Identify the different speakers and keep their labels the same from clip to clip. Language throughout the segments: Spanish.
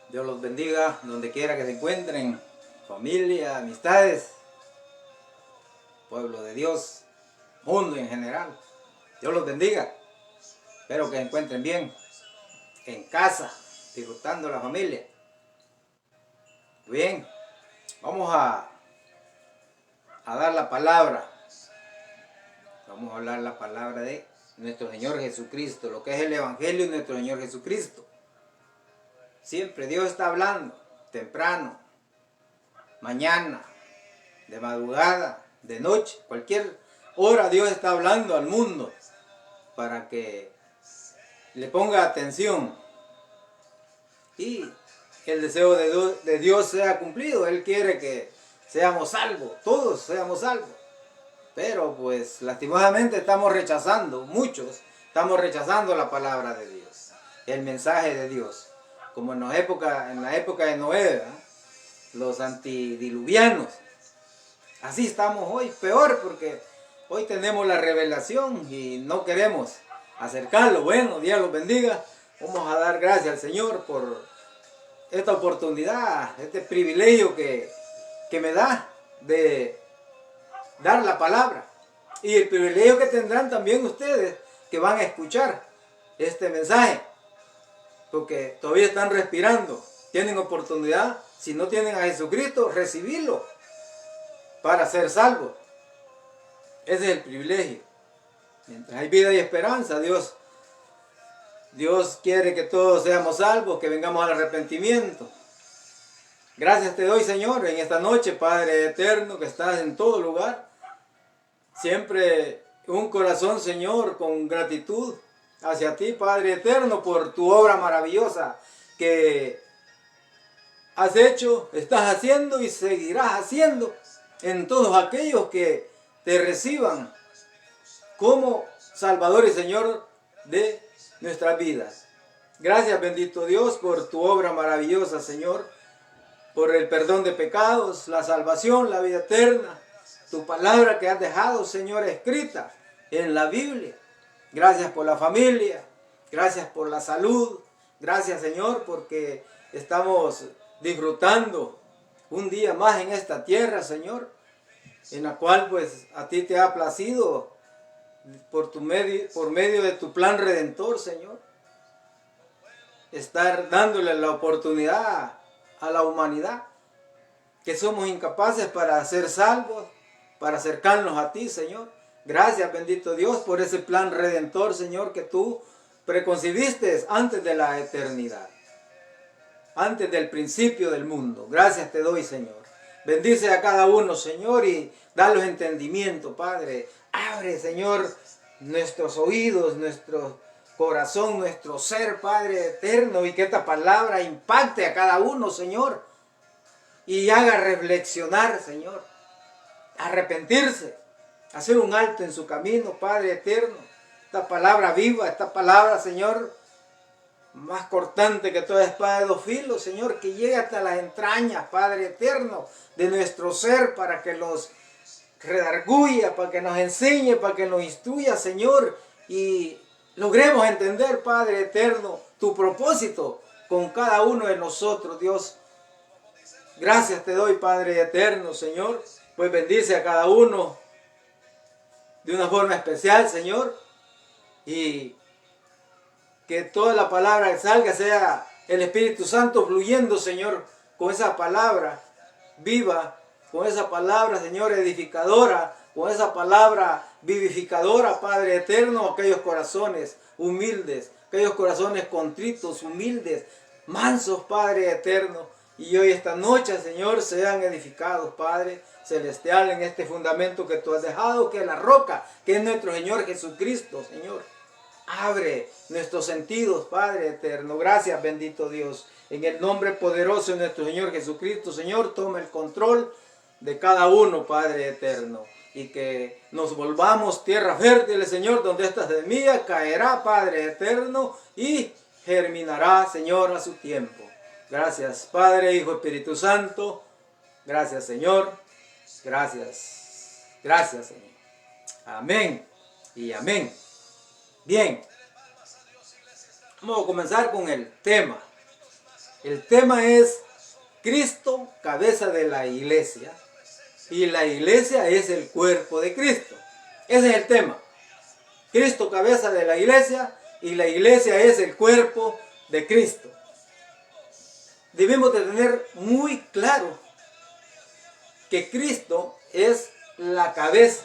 Speaker 1: Dios los bendiga donde quiera que se encuentren, familia, amistades, pueblo de Dios, mundo en general. Dios los bendiga. Espero que se encuentren bien, en casa, disfrutando la familia. Bien, vamos a dar la palabra. Vamos a hablar la palabra de nuestro Señor Jesucristo, lo que es el Evangelio de nuestro Señor Jesucristo. Siempre Dios está hablando, temprano, mañana, de madrugada, de noche, cualquier hora Dios está hablando al mundo para que le ponga atención y el deseo de Dios sea cumplido. Él quiere que seamos salvos, todos seamos salvos. Pero pues lastimosamente estamos rechazando, muchos estamos rechazando la palabra de Dios, el mensaje de Dios. Como en la época de Noé, ¿verdad? Los antidiluvianos. Así estamos hoy, peor, porque hoy tenemos la revelación y no queremos acercarlo. Bueno, Dios los bendiga. Vamos a dar gracias al Señor por esta oportunidad, este privilegio que me da de dar la palabra. Y el privilegio que tendrán también ustedes que van a escuchar este mensaje. Porque todavía están respirando, tienen oportunidad, si no tienen a Jesucristo, recibirlo para ser salvos. Ese es el privilegio. Mientras hay vida y esperanza, Dios quiere que todos seamos salvos, que vengamos al arrepentimiento. Gracias te doy, Señor, en esta noche, Padre eterno, que estás en todo lugar. Siempre un corazón, Señor, con gratitud hacia ti, Padre eterno, por tu obra maravillosa que has hecho, estás haciendo y seguirás haciendo en todos aquellos que te reciban como Salvador y Señor de nuestras vidas. Gracias, bendito Dios, por tu obra maravillosa, Señor, por el perdón de pecados, la salvación, la vida eterna, tu palabra que has dejado, Señor, escrita en la Biblia. Gracias por la familia, gracias por la salud, gracias, Señor, porque estamos disfrutando un día más en esta tierra, Señor, en la cual pues a ti te ha placido por medio de tu plan redentor, Señor, estar dándole la oportunidad a la humanidad, que somos incapaces para ser salvos, para acercarnos a ti, Señor. Gracias, bendito Dios, por ese plan redentor, Señor, que tú preconcibiste antes de la eternidad, antes del principio del mundo. Gracias te doy, Señor. Bendice a cada uno, Señor, y dalos entendimiento, Padre. Abre, Señor, nuestros oídos, nuestro corazón, nuestro ser, Padre eterno, y que esta palabra impacte a cada uno, Señor, y haga reflexionar, Señor, arrepentirse, hacer un alto en su camino, Padre eterno. Esta palabra viva, esta palabra, Señor, más cortante que toda espada de dos filos, Señor, que llegue hasta las entrañas, Padre eterno, de nuestro ser, para que los redarguya, para que nos enseñe, para que nos instruya, Señor, y logremos entender, Padre eterno, tu propósito con cada uno de nosotros, Dios. Gracias te doy, Padre eterno, Señor, pues bendice a cada uno de una forma especial, Señor, y que toda la palabra que salga sea el Espíritu Santo fluyendo, Señor, con esa palabra viva, con esa palabra, Señor, edificadora, con esa palabra vivificadora, Padre eterno, aquellos corazones humildes, aquellos corazones contritos, humildes, mansos, Padre eterno. Y hoy esta noche, Señor, sean edificados, Padre celestial, en este fundamento que tú has dejado, que es la roca, que es nuestro Señor Jesucristo, Señor. Abre nuestros sentidos, Padre eterno. Gracias, bendito Dios. En el nombre poderoso de nuestro Señor Jesucristo, Señor, toma el control de cada uno, Padre eterno. Y que nos volvamos tierra fértil, Señor, donde esta semilla caerá, Padre eterno, y germinará, Señor, a su tiempo. Gracias, Padre, Hijo, Espíritu Santo. Gracias, Señor. Gracias. Gracias, Señor. Amén y amén. Bien. Vamos a comenzar con el tema. El tema es Cristo, cabeza de la iglesia, y la iglesia es el cuerpo de Cristo. Ese es el tema. Cristo, cabeza de la iglesia, y la iglesia es el cuerpo de Cristo. Debemos de tener muy claro que Cristo es la cabeza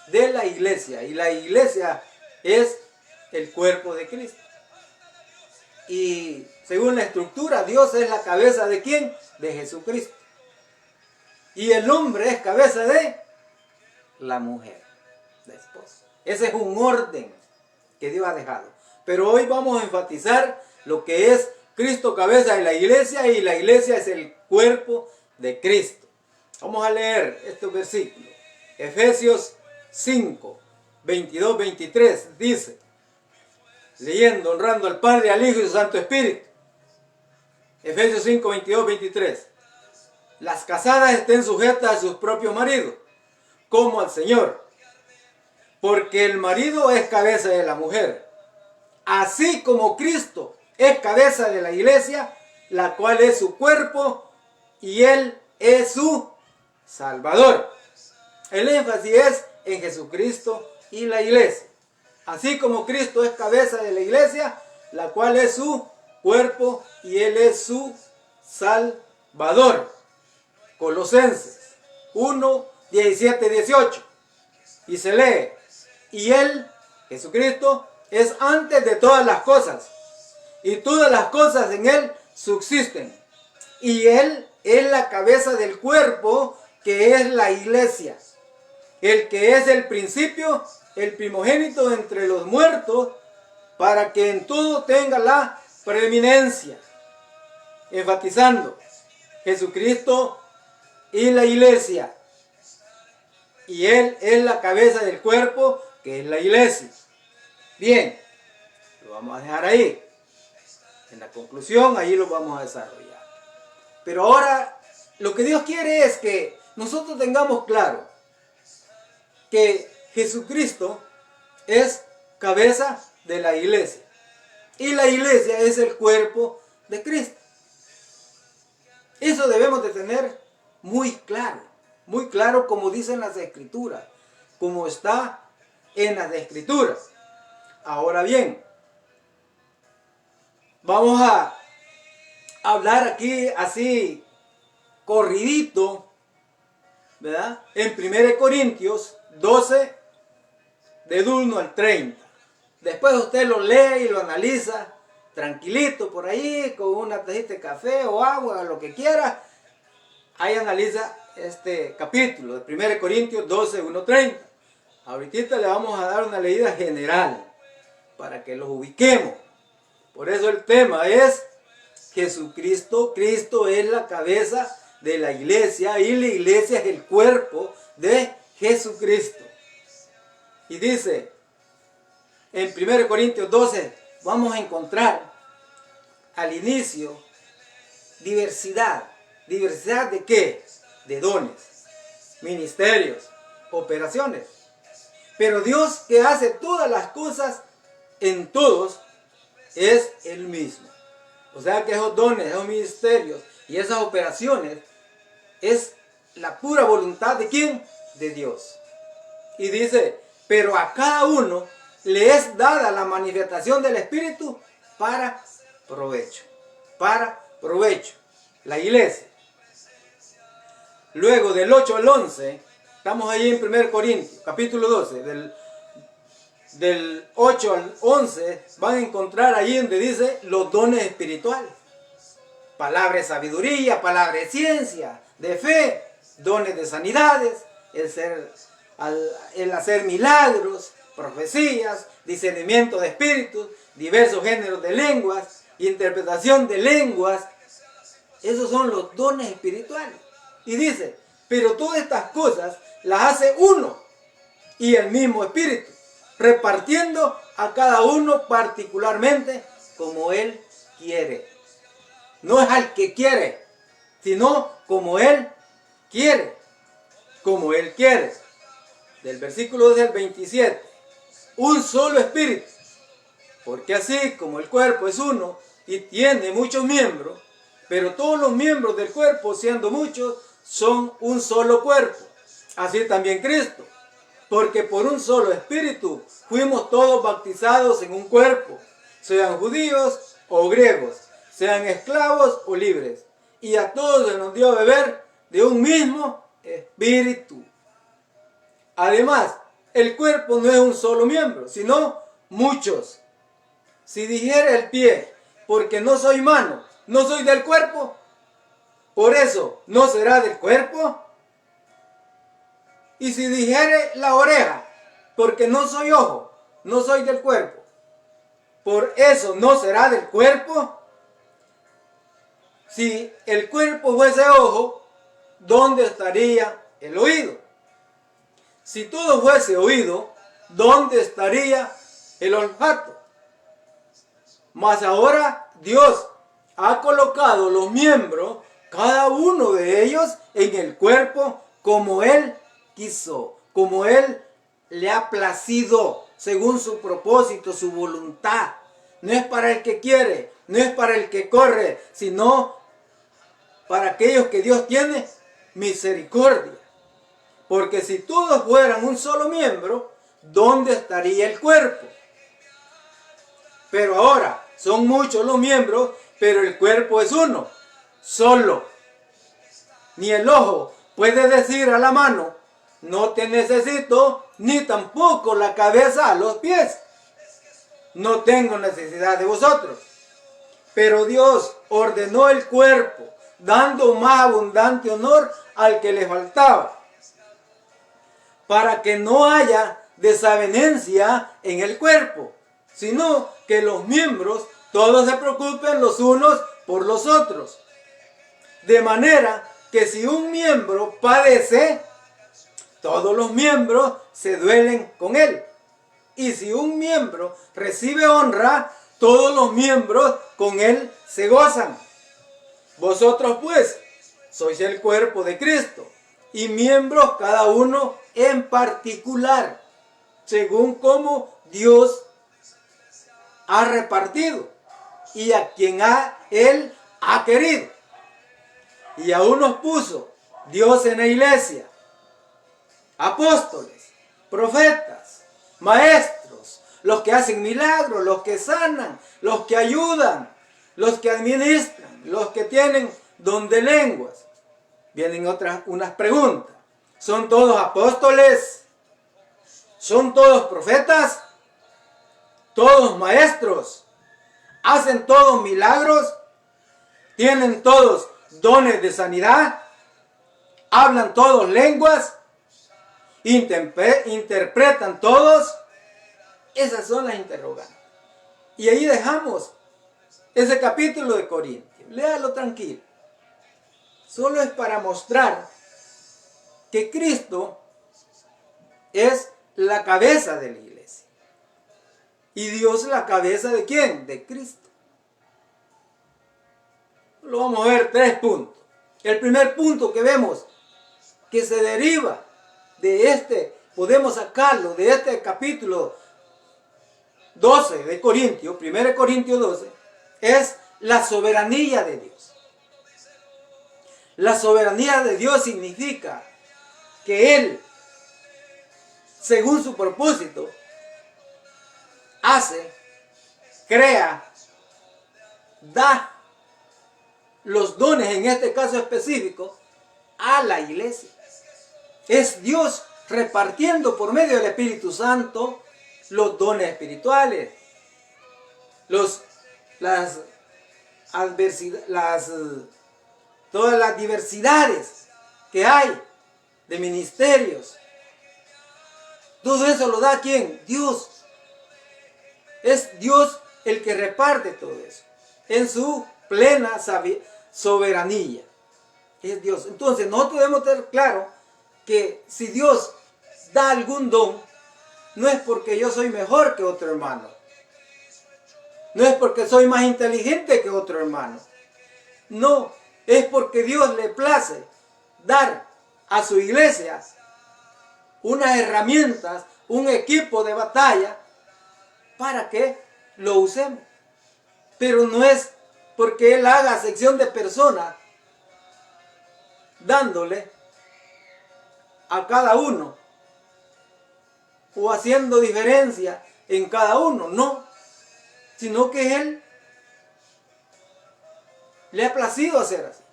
Speaker 1: de la iglesia, y la iglesia es el cuerpo de Cristo. Y según la estructura, Dios es la cabeza ¿de quién? De Jesucristo. Y el hombre es cabeza de la mujer, la esposa. Ese es un orden que Dios ha dejado. Pero hoy vamos a enfatizar lo que es Cristo, cabeza de la iglesia, y la iglesia es el cuerpo de Cristo. Vamos a leer estos versículos. Efesios 5, 22, 23 dice, leyendo, honrando al Padre, al Hijo y al Santo Espíritu. Efesios 5, 22, 23. Las casadas estén sujetas a sus propios maridos, como al Señor, porque el marido es cabeza de la mujer, así como Cristo es cabeza de la iglesia, la cual es su cuerpo, y Él es su Salvador. El énfasis es en Jesucristo y la iglesia. Así como Cristo es cabeza de la iglesia, la cual es su cuerpo y Él es su Salvador. Colosenses 1, 17, 18. Y se lee, y Él, Jesucristo, es antes de todas las cosas, y todas las cosas en Él subsisten. Y Él es la cabeza del cuerpo, que es la iglesia, el que es el principio, el primogénito entre los muertos, para que en todo tenga la preeminencia. Enfatizando, Jesucristo y la iglesia, y Él es la cabeza del cuerpo, que es la iglesia. Bien, lo vamos a dejar ahí. En la conclusión, ahí lo vamos a desarrollar. Pero ahora, lo que Dios quiere es que nosotros tengamos claro que Jesucristo es cabeza de la iglesia, y la iglesia es el cuerpo de Cristo. Eso debemos de tener muy claro como dicen las Escrituras, como está en las Escrituras. Ahora bien, vamos a hablar aquí así corridito, ¿verdad? En 1 Corintios 12, del 1 al 30. Después usted lo lee y lo analiza tranquilito por ahí, con una tacita de café o agua, lo que quiera. Ahí analiza este capítulo de 1 Corintios 12, 1, 30. Ahorita le vamos a dar una leída general para que los ubiquemos. Por eso el tema es Jesucristo. Cristo es la cabeza de la iglesia, y la iglesia es el cuerpo de Jesucristo. Y dice, en 1 Corintios 12, vamos a encontrar al inicio diversidad. ¿Diversidad de qué? De dones, ministerios, operaciones. Pero Dios, que hace todas las cosas en todos, es el mismo. O sea que esos dones, esos ministerios y esas operaciones es la pura voluntad ¿de quién? De Dios. Y dice, pero a cada uno le es dada la manifestación del Espíritu para provecho. Para provecho. La iglesia. Luego del 8 al 11, estamos ahí en 1 Corintios, capítulo 12, del 8 al 11, van a encontrar ahí donde dice los dones espirituales. Palabra de sabiduría, palabra de ciencia, de fe, dones de sanidades, el hacer milagros, profecías, discernimiento de espíritus, diversos géneros de lenguas, interpretación de lenguas. Esos son los dones espirituales. Y dice, pero todas estas cosas las hace uno y el mismo Espíritu, repartiendo a cada uno particularmente como Él quiere. No es al que quiere, sino como Él quiere. Como Él quiere. Del versículo 12 al 27. Un solo Espíritu. Porque así como el cuerpo es uno y tiene muchos miembros, pero todos los miembros del cuerpo, siendo muchos, son un solo cuerpo. Así también Cristo, porque por un solo espíritu fuimos todos bautizados en un cuerpo, sean judíos o griegos, sean esclavos o libres, y a todos se nos dio a beber de un mismo espíritu. Además, el cuerpo no es un solo miembro, sino muchos. Si dijera el pie, porque no soy mano, no soy del cuerpo, por eso no será del cuerpo. Y si dijere la oreja, porque no soy ojo, no soy del cuerpo, por eso no será del cuerpo. Si el cuerpo fuese ojo, ¿dónde estaría el oído? Si todo fuese oído, ¿dónde estaría el olfato? Mas ahora Dios ha colocado los miembros, cada uno de ellos, en el cuerpo como Él quiso, como Él le ha placido, según su propósito, su voluntad. No es para el que quiere, no es para el que corre, sino para aquellos que Dios tiene misericordia. Porque si todos fueran un solo miembro, ¿dónde estaría el cuerpo? Pero ahora son muchos los miembros, pero el cuerpo es uno, solo. Ni el ojo puede decir a la mano, no te necesito, ni tampoco la cabeza a los pies, no tengo necesidad de vosotros. Pero Dios ordenó el cuerpo, dando más abundante honor al que le faltaba, para que no haya desavenencia en el cuerpo, sino que los miembros todos se preocupen los unos por los otros. De manera que si un miembro padece, todos los miembros se duelen con él. Y si un miembro recibe honra, todos los miembros con él se gozan. Vosotros pues sois el cuerpo de Cristo, y miembros cada uno en particular, según como Dios ha repartido, y a quien Él ha querido. Y a unos puso Dios en la iglesia, apóstoles, profetas, maestros, los que hacen milagros, los que sanan, los que ayudan, los que administran, los que tienen don de lenguas. Vienen unas preguntas. ¿Son todos apóstoles? ¿Son todos profetas? ¿Todos maestros? ¿Hacen todos milagros? ¿Tienen todos dones de sanidad? ¿Hablan todos lenguas? ¿Interpretan todos? Esas son las interrogantes. Y ahí dejamos ese capítulo de Corintios. Léalo tranquilo. Solo es para mostrar que Cristo es la cabeza de la iglesia. ¿Y Dios la cabeza de quién? De Cristo. Lo vamos a ver 3 puntos. El primer punto que vemos que se deriva de podemos sacarlo de este capítulo 12 de Corintios, 1 Corintios 12, es la soberanía de Dios. La soberanía de Dios significa que Él, según su propósito, hace, crea, da los dones, en este caso específico, a la iglesia. Es Dios repartiendo por medio del Espíritu Santo los dones espirituales, todas las diversidades que hay de ministerios. Todo eso lo da ¿quién? Dios. Es Dios el que reparte todo eso en su plena soberanía. Es Dios. Entonces nosotros debemos tener claro que si Dios da algún don, no es porque yo soy mejor que otro hermano. No es porque soy más inteligente que otro hermano. No, es porque Dios le place dar a su iglesia unas herramientas, un equipo de batalla para que lo usemos. Pero no es porque Él haga acepción de personas, dándole a cada uno o haciendo diferencia en cada uno, no, sino que Él le ha placido hacer así.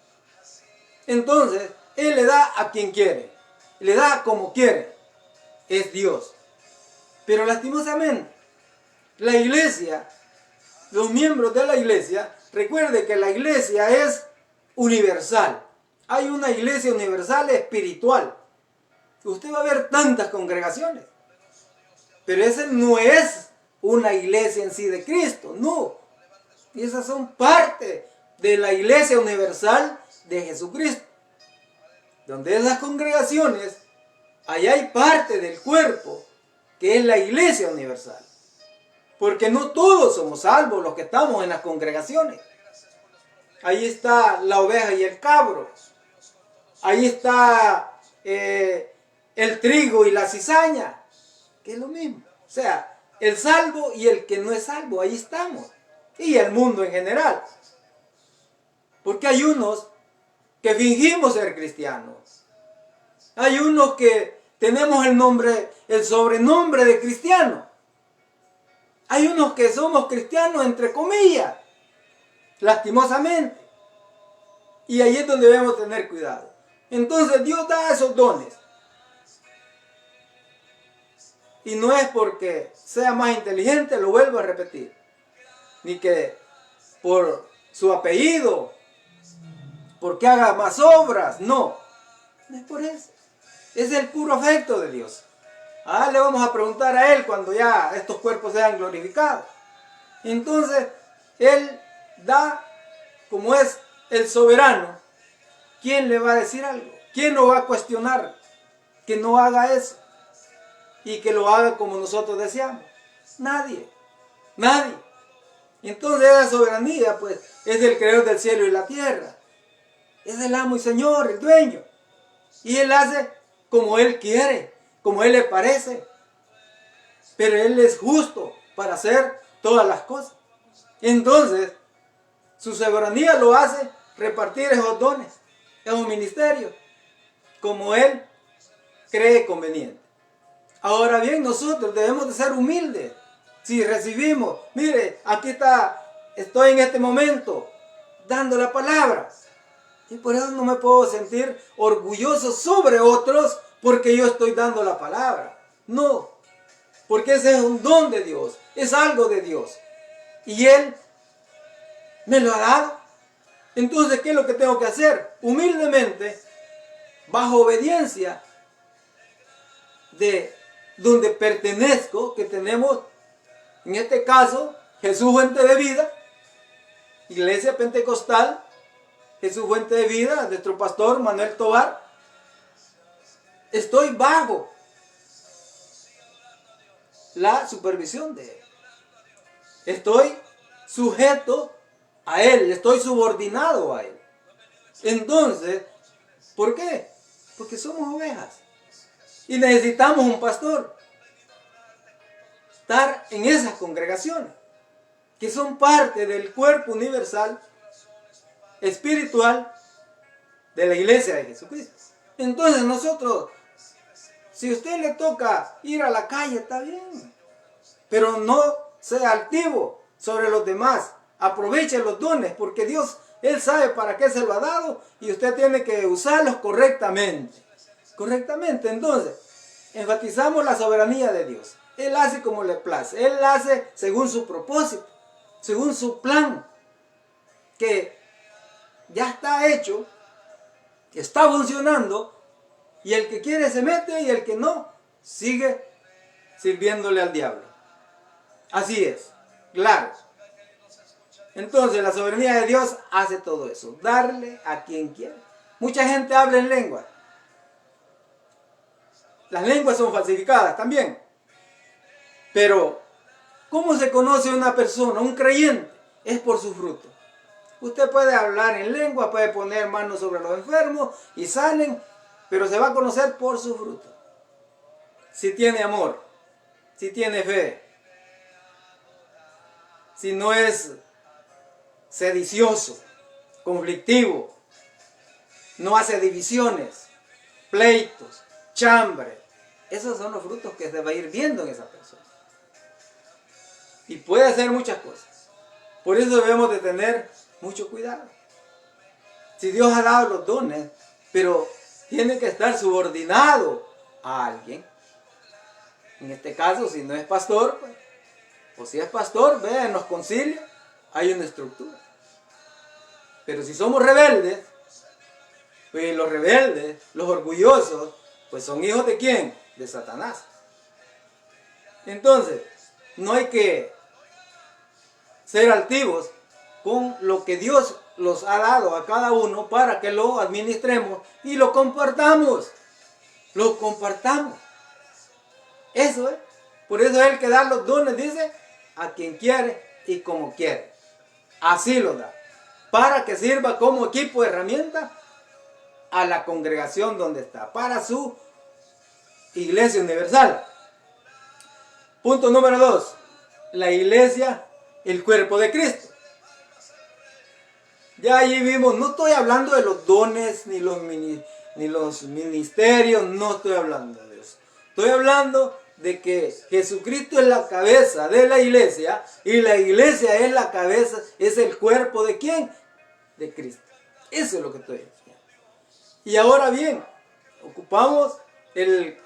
Speaker 1: Entonces, Él le da a quien quiere, le da como quiere, es Dios. Pero lastimosamente, la iglesia, los miembros de la iglesia, recuerde que la iglesia es universal. Hay una iglesia universal espiritual. Usted va a ver tantas congregaciones, pero esa no es una iglesia en sí de Cristo, no. Y esas son parte de la iglesia universal de Jesucristo. Donde esas congregaciones, allá hay parte del cuerpo que es la iglesia universal. Porque no todos somos salvos los que estamos en las congregaciones. Ahí está la oveja y el cabro. Ahí está el trigo y la cizaña, que es lo mismo. O sea, el salvo y el que no es salvo, ahí estamos. Y el mundo en general. Porque hay unos que fingimos ser cristianos. Hay unos que tenemos el sobrenombre de cristiano. Hay unos que somos cristianos entre comillas, lastimosamente. Y ahí es donde debemos tener cuidado. Entonces Dios da esos dones. Y no es porque sea más inteligente, lo vuelvo a repetir, ni que por su apellido, porque haga más obras, no. No es por eso. Es el puro afecto de Dios. Le vamos a preguntar a Él cuando ya estos cuerpos sean glorificados. Entonces, Él da, como es el soberano, ¿quién le va a decir algo? ¿Quién lo va a cuestionar que no haga eso? Y que lo haga como nosotros deseamos. Nadie. Nadie. Entonces esa soberanía, pues, es el creador del cielo y la tierra. Es el amo y señor, el dueño. Y Él hace como Él quiere, como Él le parece. Pero Él es justo para hacer todas las cosas. Entonces, su soberanía lo hace repartir esos dones, esos ministerios, como Él cree conveniente. Ahora bien, nosotros debemos de ser humildes. Si recibimos, mire, aquí está, estoy en este momento dando la palabra. Y por eso no me puedo sentir orgulloso sobre otros porque yo estoy dando la palabra. No, porque ese es un don de Dios, es algo de Dios. Y Él me lo ha dado. Entonces, ¿qué es lo que tengo que hacer? Humildemente, bajo obediencia de donde pertenezco, que tenemos, en este caso, Jesús Fuente de Vida, Iglesia Pentecostal, Jesús Fuente de Vida, nuestro pastor Manuel Tobar. Estoy bajo la supervisión de Él. Estoy sujeto a Él, estoy subordinado a Él. Entonces, ¿por qué? Porque somos ovejas y necesitamos un pastor. Estar en esas congregaciones que son parte del cuerpo universal espiritual de la iglesia de Jesucristo. Entonces nosotros, si a usted le toca ir a la calle, está bien, pero no sea altivo sobre los demás. Aproveche los dones, porque Dios, Él sabe para qué se lo ha dado y usted tiene que usarlos correctamente. Correctamente, entonces, enfatizamos la soberanía de Dios. Él hace como le place, Él hace según su propósito, según su plan, que ya está hecho, que está funcionando, y el que quiere se mete y el que no, sigue sirviéndole al diablo. Así es, claro. Entonces la soberanía de Dios hace todo eso, darle a quien quiere. Mucha gente habla en lengua. Las lenguas son falsificadas también. Pero, ¿cómo se conoce una persona, un creyente? Es por su fruto. Usted puede hablar en lengua, puede poner manos sobre los enfermos y salen, pero se va a conocer por su fruto. Si tiene amor, si tiene fe, si no es sedicioso, conflictivo, no hace divisiones, pleitos, chambre. Esos son los frutos que se va a ir viendo en esa persona. Y puede hacer muchas cosas. Por eso debemos de tener mucho cuidado. Si Dios ha dado los dones, pero tiene que estar subordinado a alguien. En este caso, si no es pastor, pues, o si es pastor, vea, en los concilios hay una estructura. Pero si somos rebeldes, pues los rebeldes, los orgullosos, pues son hijos ¿de quién? De Satanás. Entonces, no hay que ser altivos con lo que Dios los ha dado a cada uno para que lo administremos y lo compartamos. Lo compartamos. Eso es. Por eso es el que da los dones, dice, a quien quiere y como quiere. Así lo da. Para que sirva como equipo de herramienta a la congregación donde está. Para su iglesia universal. Punto número 2. La iglesia, el cuerpo de Cristo. Ya allí vimos, no estoy hablando de los dones ni los ministerios, no estoy hablando de eso. Estoy hablando de que Jesucristo es la cabeza de la iglesia y la iglesia es la cabeza, es el cuerpo ¿de quién? De Cristo. Eso es lo que estoy diciendo. Y ahora bien, ocupamos el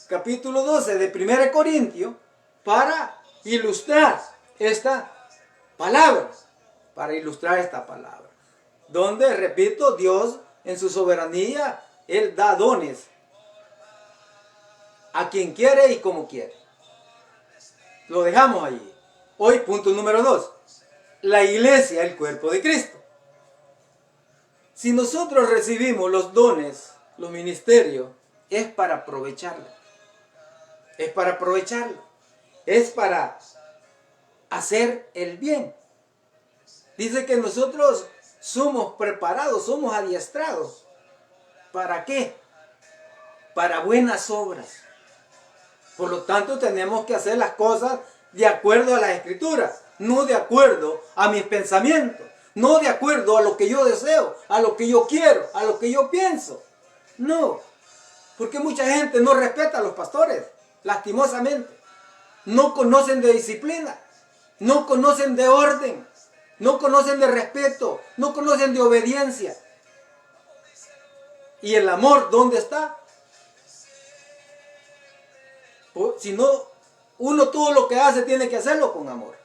Speaker 1: capítulo 12 de 1 Corintios para ilustrar esta palabra. Donde, repito, Dios en su soberanía, Él da dones a quien quiere y como quiere. Lo dejamos allí. Hoy, punto número 2. La iglesia, el cuerpo de Cristo. Si nosotros recibimos los dones, los ministerios, es para aprovecharlo. Es para aprovecharlo. Es para hacer el bien. Dice que nosotros somos preparados, somos adiestrados. ¿Para qué? Para buenas obras. Por lo tanto, tenemos que hacer las cosas de acuerdo a las Escrituras, no de acuerdo a mis pensamientos, no de acuerdo a lo que yo deseo, a lo que yo quiero, a lo que yo pienso. No, porque mucha gente no respeta a los pastores, lastimosamente. No conocen de disciplina, no conocen de orden, no conocen de respeto, no conocen de obediencia. ¿Y el amor dónde está? Si no, uno todo lo que hace tiene que hacerlo con amor.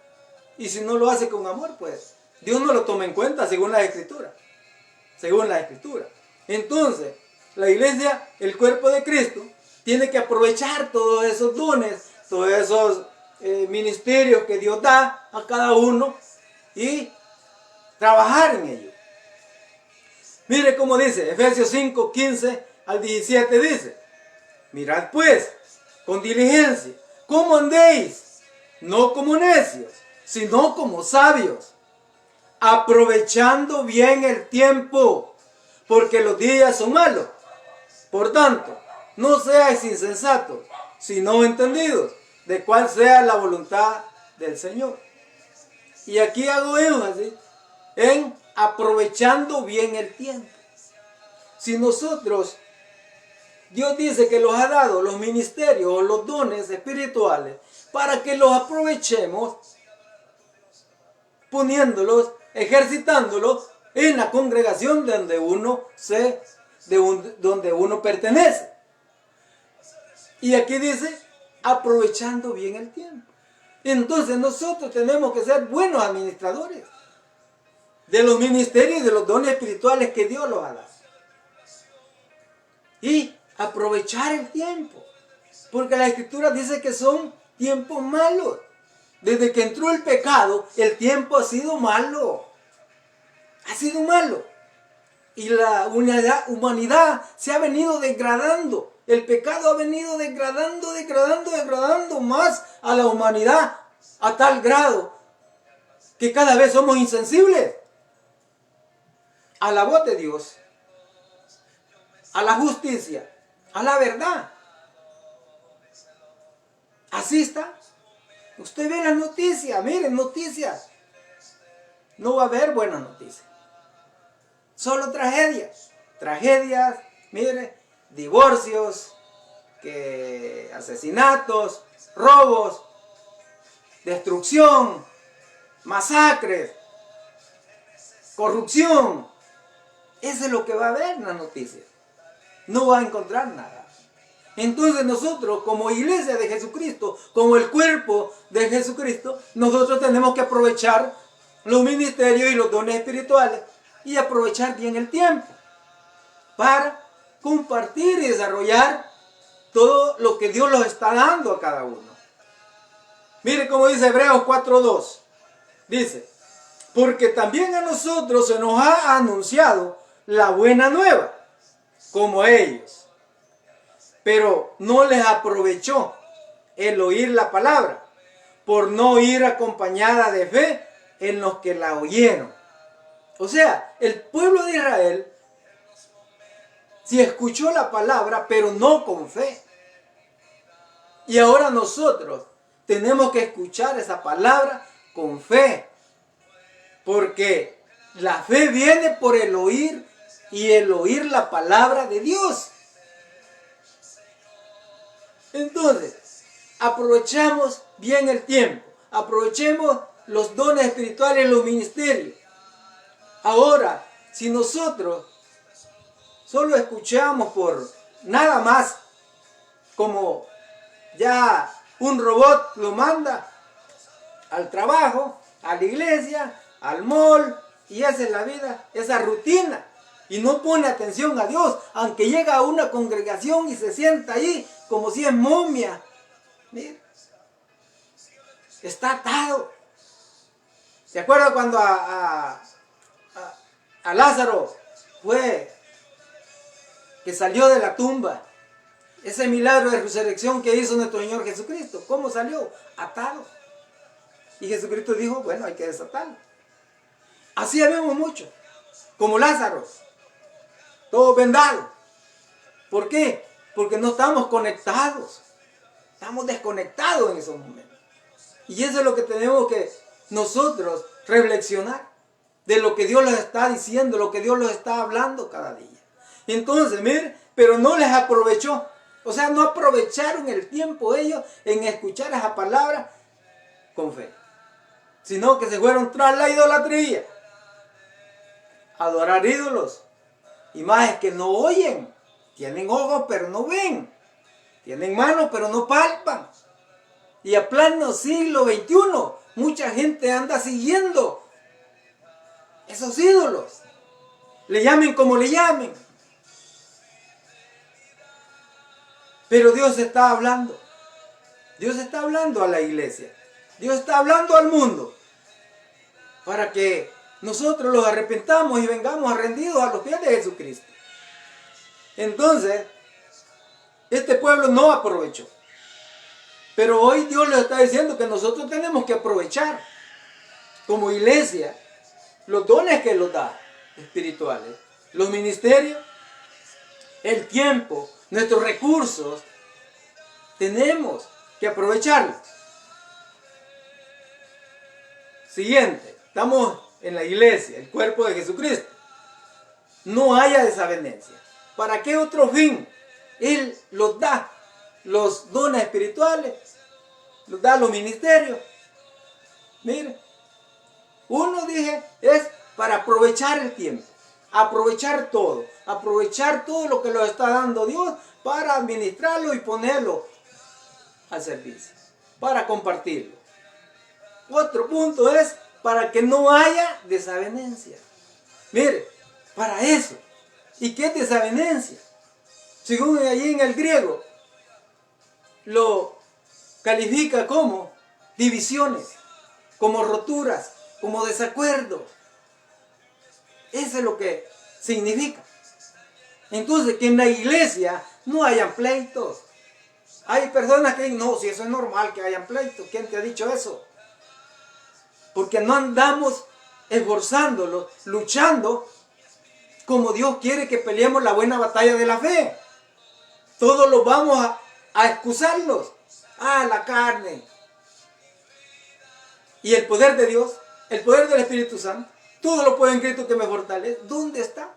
Speaker 1: Y si no lo hace con amor, pues Dios no lo toma en cuenta según la Escritura. Según la Escritura. Entonces, la iglesia, el cuerpo de Cristo, tiene que aprovechar todos esos dones, todos esos ministerios que Dios da a cada uno y trabajar en ellos. Mire cómo dice, Efesios 5, 15 al 17 dice, mirad pues, con diligencia, cómo andéis, no como necios, sino como sabios, aprovechando bien el tiempo, porque los días son malos. Por tanto, no seáis insensatos, sino entendidos, de cuál sea la voluntad del Señor. Y aquí hago énfasis en aprovechando bien el tiempo. Si nosotros, Dios dice que los ha dado los ministerios o los dones espirituales para que los aprovechemos poniéndolos, ejercitándolos en la congregación donde uno pertenece. Y aquí dice, aprovechando bien el tiempo. Entonces nosotros tenemos que ser buenos administradores de los ministerios y de los dones espirituales que Dios los ha dado. Y aprovechar el tiempo. Porque la Escritura dice que son tiempos malos. Desde que entró el pecado, el tiempo ha sido malo. Ha sido malo. Y la humanidad se ha venido degradando. El pecado ha venido degradando más a la humanidad a tal grado que cada vez somos insensibles a la voz de Dios, a la justicia, a la verdad. Así está. Usted ve las noticias, miren noticias. no va a haber buenas noticias. Solo tragedias. Tragedias, mire, divorcios, asesinatos, robos, destrucción, masacres, corrupción. Eso es lo que va a haber en las noticias. No va a encontrar nada. Entonces nosotros, como iglesia de Jesucristo, como el cuerpo de Jesucristo, nosotros tenemos que aprovechar los ministerios y los dones espirituales y aprovechar bien el tiempo para compartir y desarrollar todo lo que Dios nos está dando a cada uno. Mire cómo dice Hebreos 4:2. Dice, porque también a nosotros se nos ha anunciado la buena nueva, como a ellos. Pero no les aprovechó el oír la palabra, por no ir acompañada de fe en los que la oyeron. O sea, el pueblo de Israel sí escuchó la palabra, pero no con fe. Y ahora nosotros tenemos que escuchar esa palabra con fe. Porque la fe viene por el oír y el oír la palabra de Dios. Entonces, aprovechamos bien el tiempo. Aprovechemos los dones espirituales, los ministerios. Ahora, si nosotros solo escuchamos por nada más, como ya un robot lo manda al trabajo, a la iglesia, al mall, y esa es la vida, esa rutina, y no pone atención a Dios, aunque llega a una congregación y se sienta ahí como si es momia. Mira, está atado. ¿Se acuerda cuando a Lázaro fue que salió de la tumba? Ese milagro de resurrección que hizo nuestro Señor Jesucristo. ¿Cómo salió? Atado. Y Jesucristo dijo, bueno, hay que desatarlo. Así vemos mucho, como Lázaro, todo vendado. ¿Por qué? Porque no estamos conectados. Estamos desconectados en esos momentos. Y eso es lo que tenemos que nosotros reflexionar. De lo que Dios les está diciendo, lo que Dios les está hablando cada día. Entonces, mire, pero no les aprovechó. O sea, no aprovecharon el tiempo ellos en escuchar esa palabra con fe. Sino que se fueron tras la idolatría. Adorar ídolos. Y más es que no oyen. Tienen ojos pero no ven. Tienen manos pero no palpan. Y a pleno siglo XXI, mucha gente anda siguiendo esos ídolos. Le llamen como le llamen. Pero Dios está hablando. Dios está hablando a la iglesia. Dios está hablando al mundo. Para que nosotros los arrepentamos y vengamos rendidos a los pies de Jesucristo. Entonces, este pueblo no aprovechó. Pero hoy Dios les está diciendo que nosotros tenemos que aprovechar como iglesia los dones que nos da espirituales, los ministerios, el tiempo, nuestros recursos. Tenemos que aprovecharlos. Siguiente, estamos en la iglesia, el cuerpo de Jesucristo. No haya desavenencia. ¿Para qué otro fin? Él los da, los dones espirituales, los da los ministerios. Mire, uno dije es para aprovechar el tiempo, aprovechar todo lo que nos está dando Dios para administrarlo y ponerlo al servicio, para compartirlo. Otro punto es para que no haya desavenencia. Mire, para eso. ¿Y qué es desavenencia? Según allí en el griego, lo califica como divisiones, como roturas, como desacuerdos. Eso es lo que significa. Entonces, que en la iglesia no hayan pleitos. Hay personas que dicen, no, si eso es normal que hayan pleitos. ¿Quién te ha dicho eso? Porque no andamos esforzándolos, luchando como Dios quiere que peleemos la buena batalla de la fe. Todos los vamos a excusarlos. La carne. Y el poder de Dios El poder del Espíritu Santo. Todo lo puedo en Cristo que me fortalece. ¿Dónde está?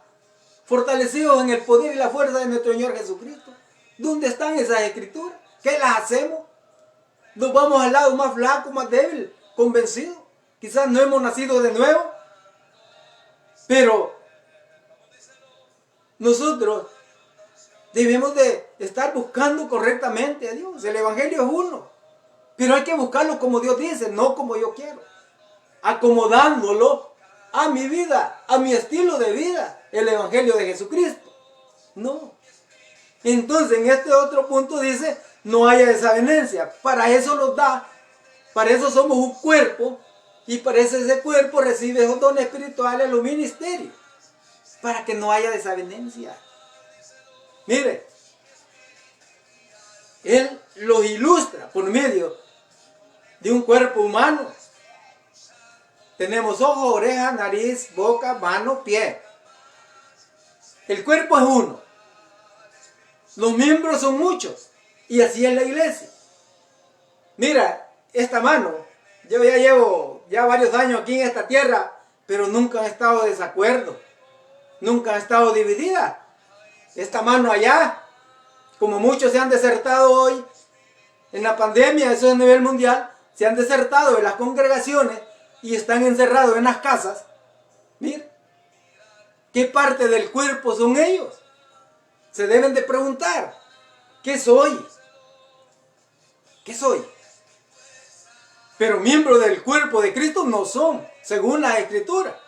Speaker 1: Fortalecidos en el poder y la fuerza de nuestro Señor Jesucristo. ¿Dónde están esas escrituras? ¿Qué las hacemos? Nos vamos al lado más flaco, más débil, convencido. Quizás no hemos nacido de nuevo. Pero nosotros debemos de estar buscando correctamente a Dios. El Evangelio es uno. Pero hay que buscarlo como Dios dice, no como yo quiero. Acomodándolo a mi vida, a mi estilo de vida. El Evangelio de Jesucristo. No. Entonces en este otro punto dice, no haya desavenencia. Para eso nos da, para eso somos un cuerpo. Y para eso ese cuerpo recibe los dones espirituales, los ministerios. Para que no haya desavenencia. Mire, Él los ilustra por medio de un cuerpo humano. Tenemos ojos, orejas, nariz, boca, mano, pie. El cuerpo es uno. Los miembros son muchos. Y así es la iglesia. Mira, esta mano, yo ya llevo varios años aquí en esta tierra, pero nunca han estado de desacuerdo. Nunca han estado divididas. Esta mano allá, como muchos se han desertado hoy, en la pandemia, eso es a nivel mundial, se han desertado de las congregaciones y están encerrados en las casas. Mira, ¿qué parte del cuerpo son ellos? Se deben de preguntar, ¿qué soy? ¿Qué soy? Pero miembros del cuerpo de Cristo no son, según la Escritura.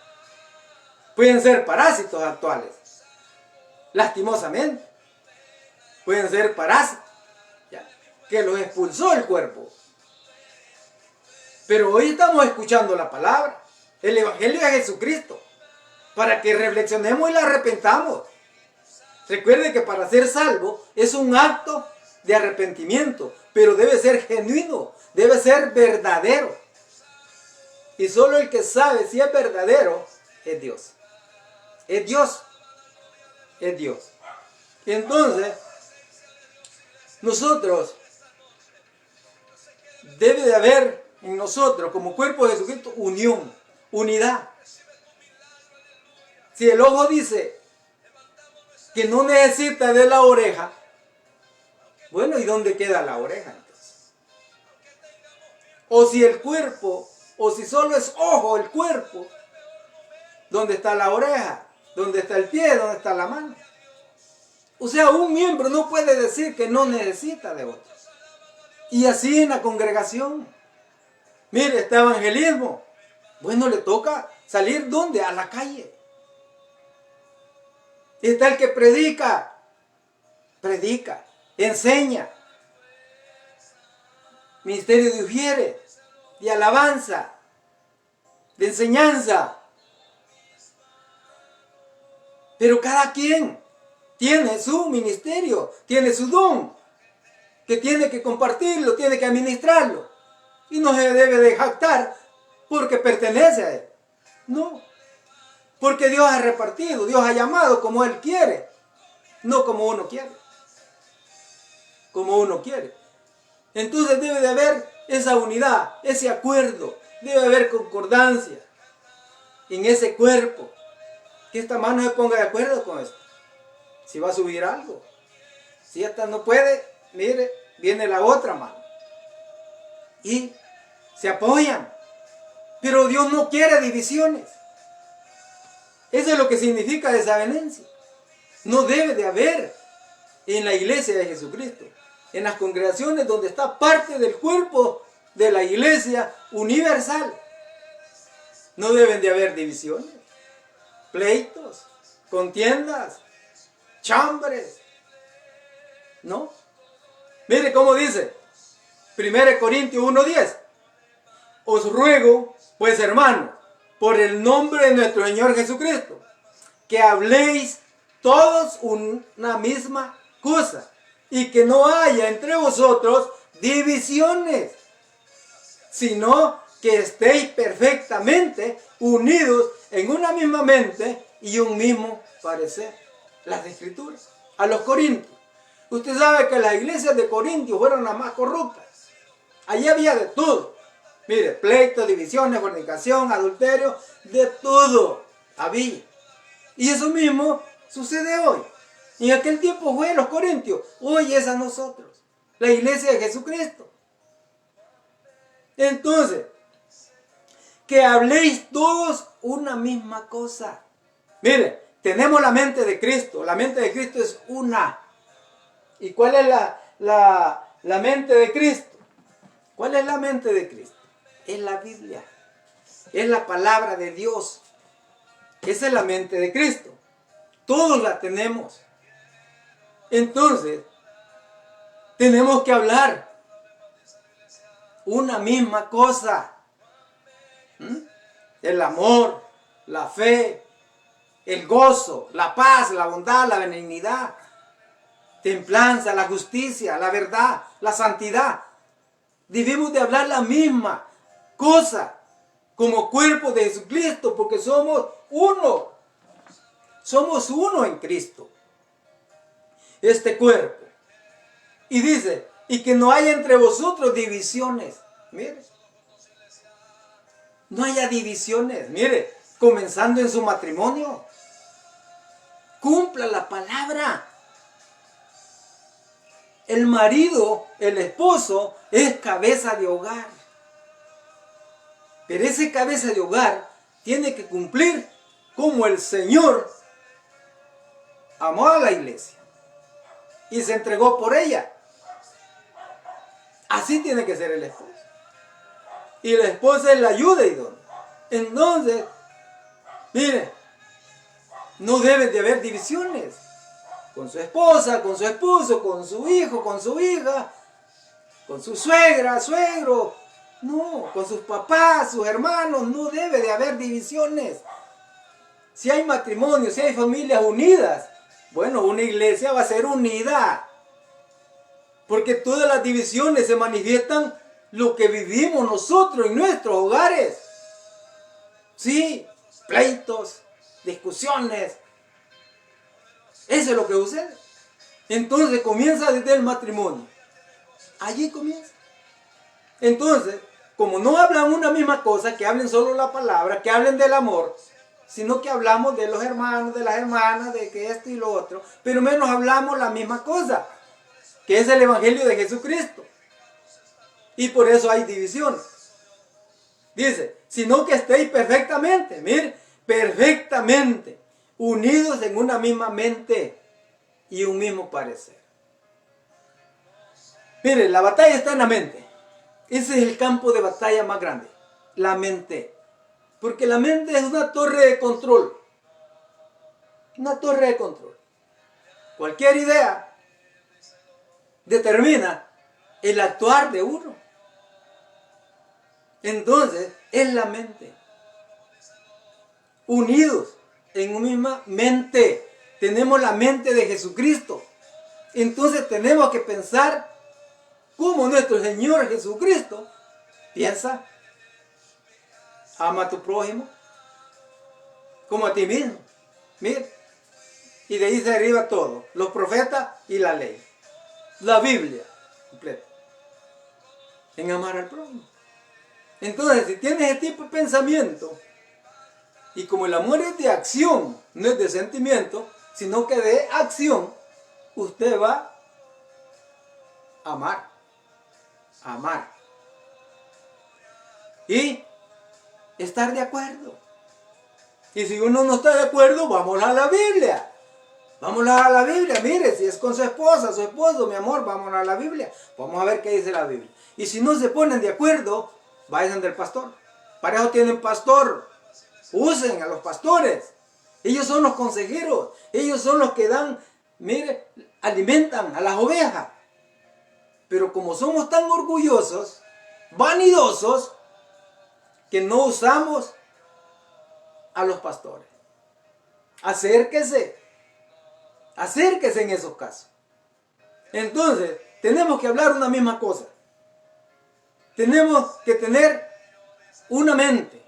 Speaker 1: Pueden ser parásitos actuales, lastimosamente. Pueden ser parásitos, ¿ya?, que los expulsó el cuerpo. Pero hoy estamos escuchando la palabra, el Evangelio de Jesucristo, para que reflexionemos y la arrepentamos. Recuerde que para ser salvo es un acto de arrepentimiento, pero debe ser genuino, debe ser verdadero. Y solo el que sabe si es verdadero es Dios. Es Dios. Es Dios. Entonces, nosotros, debe de haber en nosotros, como cuerpo de Jesucristo, unión, unidad. Si el ojo dice que no necesita de la oreja, bueno, ¿y dónde queda la oreja entonces? O si el cuerpo, o si solo es ojo el cuerpo, ¿dónde está la oreja? ¿Dónde está el pie? ¿Dónde está la mano? O sea, un miembro no puede decir que no necesita de otro. Y así en la congregación. Mire, este evangelismo. Bueno, le toca salir ¿dónde? A la calle. Está el que predica. Predica. Enseña. Ministerio de ujieres, de alabanza, de enseñanza. Pero cada quien tiene su ministerio, tiene su don, que tiene que compartirlo, tiene que administrarlo. Y no se debe de jactar porque pertenece a Él. No, porque Dios ha repartido, Dios ha llamado como Él quiere, no como uno quiere. Como uno quiere. Entonces debe de haber esa unidad, ese acuerdo, debe haber concordancia en ese cuerpo. Que esta mano se ponga de acuerdo con esto. Si va a subir algo. Si esta no puede, mire, viene la otra mano. Y se apoyan. Pero Dios no quiere divisiones. Eso es lo que significa desavenencia. No debe de haber en la iglesia de Jesucristo. En las congregaciones donde está parte del cuerpo de la iglesia universal. No deben de haber divisiones. Pleitos, contiendas, chambres. ¿No? Mire cómo dice 1 Corintios 1:10. Os ruego, pues hermano, por el nombre de nuestro Señor Jesucristo, que habléis todos una misma cosa y que no haya entre vosotros divisiones, sino que estéis perfectamente unidos en una misma mente y un mismo parecer. Las Escrituras. A los Corintios. Usted sabe que las iglesias de Corintios fueron las más corruptas. Allí había de todo. Mire, pleito, divisiones, fornicación, adulterio, de todo había. Y eso mismo sucede hoy. En aquel tiempo fue los corintios, hoy es a nosotros, la iglesia de Jesucristo. Entonces, que habléis todos una misma cosa. Mire, tenemos la mente de Cristo. La mente de Cristo es una. ¿Y cuál es la mente de Cristo? ¿Cuál es la mente de Cristo? Es la Biblia. Es la palabra de Dios. Esa es la mente de Cristo. Todos la tenemos. Entonces, tenemos que hablar una misma cosa. El amor, la fe, el gozo, la paz, la bondad, la benignidad, templanza, la justicia, la verdad, la santidad. Debemos de hablar la misma cosa como cuerpo de Jesucristo, porque somos uno. Somos uno en Cristo. Este cuerpo. Y dice, y que no haya entre vosotros divisiones. Mire. No haya divisiones. Mire, comenzando en su matrimonio. Cumpla la palabra. El marido, el esposo, es cabeza de hogar. Pero ese cabeza de hogar tiene que cumplir como el Señor amó a la iglesia y se entregó por ella. Así tiene que ser el esposo. Y la esposa es la ayuda idónea. Entonces, mire, no debe de haber divisiones con su esposa, con su esposo, con su hijo, con su hija, con su suegra, suegro. No, con sus papás, sus hermanos, no debe de haber divisiones. Si hay matrimonio, si hay familias unidas, bueno, una iglesia va a ser unida. Porque todas las divisiones se manifiestan lo que vivimos nosotros en nuestros hogares. Sí, pleitos, discusiones. Eso es lo que sucede. Entonces comienza desde el matrimonio. Allí comienza. Entonces, como no hablan una misma cosa, que hablen solo la palabra, que hablen del amor, sino que hablamos de los hermanos, de las hermanas, de que esto y lo otro, pero menos hablamos la misma cosa, que es el Evangelio de Jesucristo. Y por eso hay división. Dice, sino que estéis perfectamente, mire, perfectamente unidos en una misma mente y un mismo parecer. Mire, la batalla está en la mente. Ese es el campo de batalla más grande, la mente. Porque la mente es una torre de control. Una torre de control. Cualquier idea determina el actuar de uno. Entonces, es la mente. Unidos en una misma mente. Tenemos la mente de Jesucristo. Entonces tenemos que pensar como nuestro Señor Jesucristo piensa. Ama a tu prójimo como a ti mismo. Mira. Y de ahí se deriva todo. Los profetas y la ley. La Biblia completa. En amar al prójimo. Entonces, si tienes ese tipo de pensamiento, y como el amor es de acción, no es de sentimiento, sino que de acción, usted va a amar. A amar. Y estar de acuerdo. Y si uno no está de acuerdo, vamos a la Biblia. Vamos a la Biblia. Mire, si es con su esposa, su esposo, mi amor, vamos a la Biblia. Vamos a ver qué dice la Biblia. Y si no se ponen de acuerdo, vayan del pastor. Para eso tienen pastor. Usen a los pastores. Ellos son los consejeros. Ellos son los que dan, mire, alimentan a las ovejas. Pero como somos tan orgullosos, vanidosos, que no usamos a los pastores. Acérquese. Acérquese en esos casos. Entonces, tenemos que hablar una misma cosa. Tenemos que tener una mente,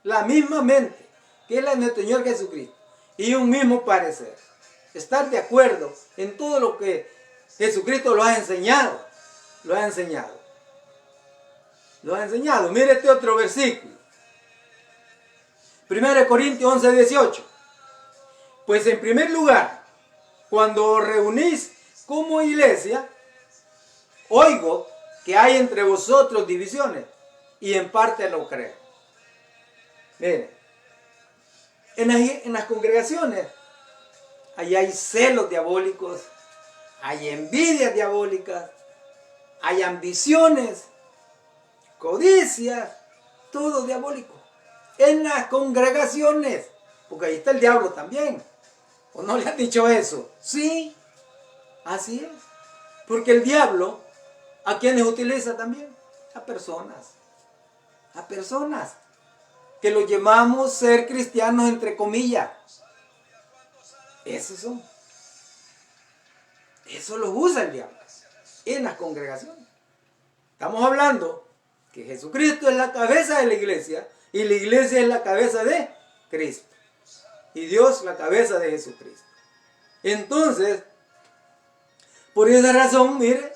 Speaker 1: la misma mente, que es la de nuestro Señor Jesucristo, y un mismo parecer. Estar de acuerdo en todo lo que Jesucristo lo ha enseñado. Lo ha enseñado. Lo ha enseñado. Mire este otro versículo. 1 Corintios 11, 18. Pues en primer lugar, cuando os reunís como iglesia, oigo que hay entre vosotros divisiones, y en parte lo creo. Miren, en las congregaciones, ahí hay celos diabólicos, hay envidias diabólicas, hay ambiciones, codicias, todo diabólico. En las congregaciones, porque ahí está el diablo también. ¿O no le han dicho eso? Sí, así es. Porque el diablo, ¿a quiénes utiliza también? A personas. A personas que lo llamamos ser cristianos entre comillas. Esos son. Eso los usa el diablo en las congregaciones. Estamos hablando que Jesucristo es la cabeza de la iglesia y la iglesia es la cabeza de Cristo. Y Dios la cabeza de Jesucristo. Entonces, por esa razón, mire,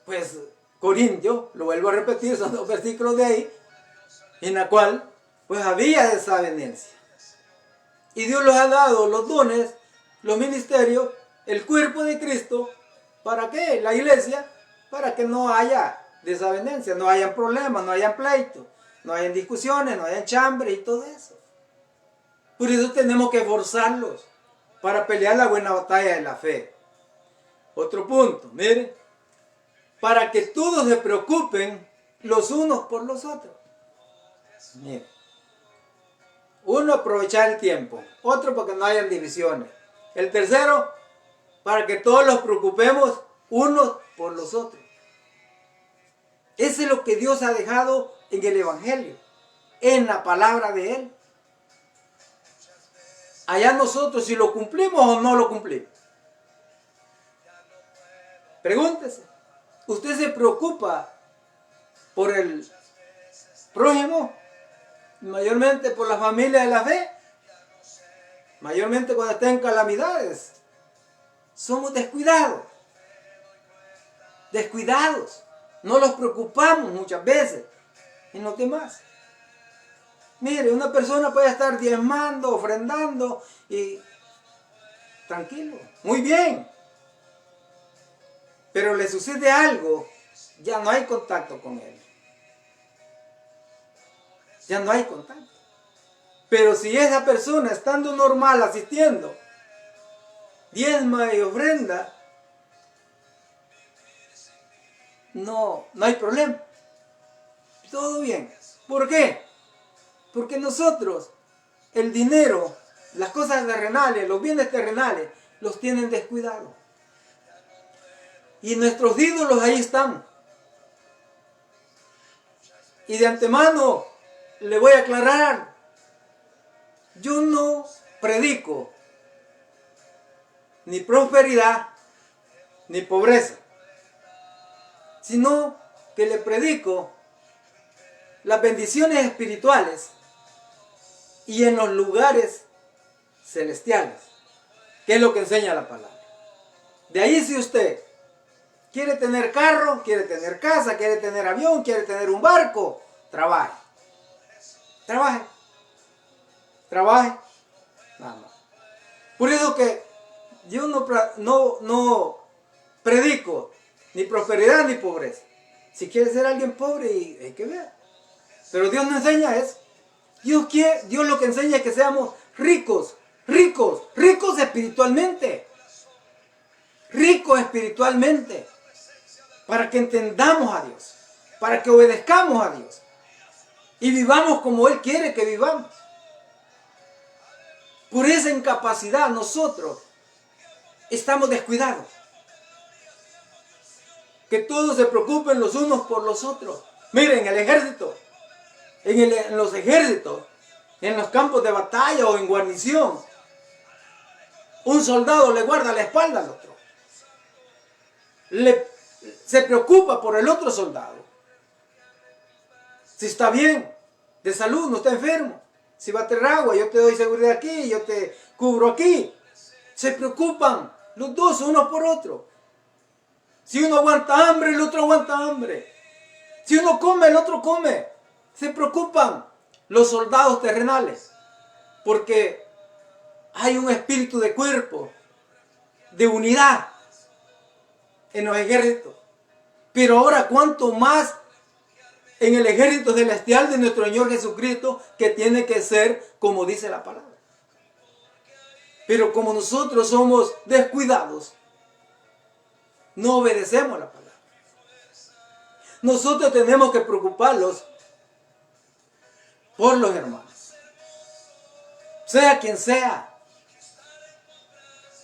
Speaker 1: pues Corintios, lo vuelvo a repetir, son 2 versículos de ahí, en la cual pues había desavenencia. Y Dios los ha dado los dones, los ministerios, el cuerpo de Cristo, ¿para qué? La iglesia, para que no haya desavenencia, no hayan problemas, no hayan pleitos, no hayan discusiones, no hayan chambres y todo eso. Por eso tenemos que esforzarlos para pelear la buena batalla de la fe. Otro punto, miren, para que todos se preocupen los unos por los otros. Miren, uno, aprovechar el tiempo, otro, para que no hayan divisiones. El tercero, para que todos nos preocupemos unos por los otros. Eso es lo que Dios ha dejado en el Evangelio, en la palabra de Él. Allá nosotros si lo cumplimos o no lo cumplimos. Pregúntese, ¿usted se preocupa por el prójimo? Mayormente por la familia de la fe. Mayormente cuando estén calamidades. Somos descuidados. Descuidados. No los preocupamos muchas veces en los demás. Mire, una persona puede estar diezmando, ofrendando y tranquilo, muy bien. Pero le sucede algo, ya no hay contacto con él. Ya no hay contacto. Pero si esa persona, estando normal, asistiendo, diezma y ofrenda, no hay problema. Todo bien. ¿Por qué? Porque nosotros, el dinero, las cosas terrenales, los bienes terrenales, los tienen descuidados. Y nuestros ídolos ahí están. Y de antemano le voy a aclarar, yo no predico ni prosperidad ni pobreza, sino que le predico las bendiciones espirituales y en los lugares celestiales, que es lo que enseña la palabra. De ahí, si usted quiere tener carro, quiere tener casa, quiere tener avión, quiere tener un barco, trabaje. Trabaje. Trabaje. Nada más. Por eso que yo no predico ni prosperidad ni pobreza. Si quiere ser alguien pobre, hay que ver. Pero Dios no enseña eso. Dios lo que enseña es que seamos ricos espiritualmente. Ricos espiritualmente. Para que entendamos a Dios. Para que obedezcamos a Dios. Y vivamos como Él quiere que vivamos. Por esa incapacidad nosotros estamos descuidados. Que todos se preocupen los unos por los otros. Miren, el ejército. En los ejércitos, en los campos de batalla o en guarnición, un soldado le guarda la espalda al otro. Se preocupa por el otro soldado. Si está bien, de salud, no está enfermo. Si va a tener agua, yo te doy seguridad aquí, yo te cubro aquí. Se preocupan los dos uno por otro. Si uno aguanta hambre, el otro aguanta hambre. Si uno come, el otro come. Se preocupan los soldados terrenales porque hay un espíritu de cuerpo, de unidad en los ejércitos. Pero ahora, cuánto más en el ejército celestial de nuestro Señor Jesucristo, que tiene que ser como dice la palabra. Pero como nosotros somos descuidados, no obedecemos la palabra. Nosotros tenemos que preocuparnos por los hermanos, sea quien sea.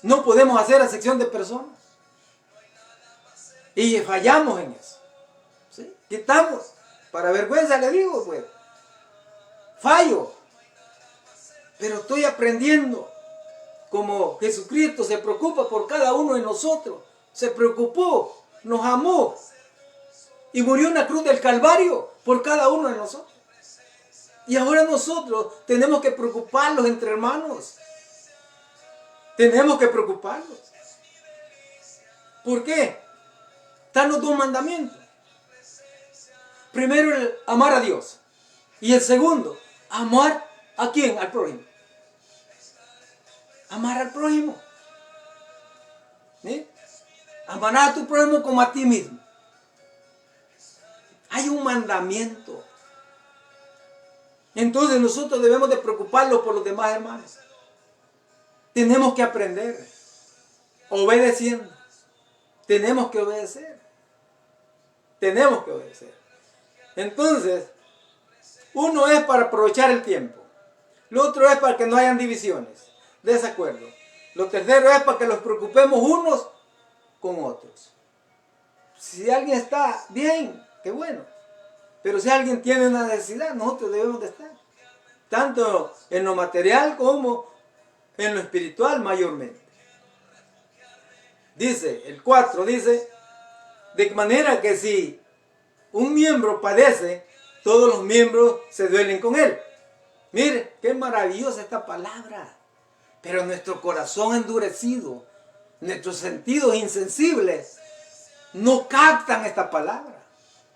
Speaker 1: No podemos hacer acepción de personas. Y fallamos en eso. ¿Sí? Quitamos. Para vergüenza le digo, pues. Fallo. Pero estoy aprendiendo. Como Jesucristo se preocupa por cada uno de nosotros. Se preocupó. Nos amó. Y murió en la cruz del Calvario por cada uno de nosotros. Y ahora nosotros tenemos que preocuparnos entre hermanos. Tenemos que preocuparnos. ¿Por qué? Están los dos mandamientos. Primero, el amar a Dios. Y el segundo, amar ¿a quién? Al prójimo. Amar al prójimo. ¿Sí? Amarás a tu prójimo como a ti mismo. Hay un mandamiento. Entonces nosotros debemos de preocuparnos por los demás hermanos. Tenemos que aprender. Obedeciendo. Tenemos que obedecer. Tenemos que obedecer. Entonces, uno es para aprovechar el tiempo. Lo otro es para que no hayan divisiones, desacuerdos. Lo tercero es para que los preocupemos unos con otros. Si alguien está bien, qué bueno. Pero si alguien tiene una necesidad, nosotros debemos de estar. Tanto en lo material como en lo espiritual mayormente. Dice, el 4 dice, de manera que si un miembro padece, todos los miembros se duelen con él. Mire, qué maravillosa esta palabra. Pero nuestro corazón endurecido, nuestros sentidos insensibles, no captan esta palabra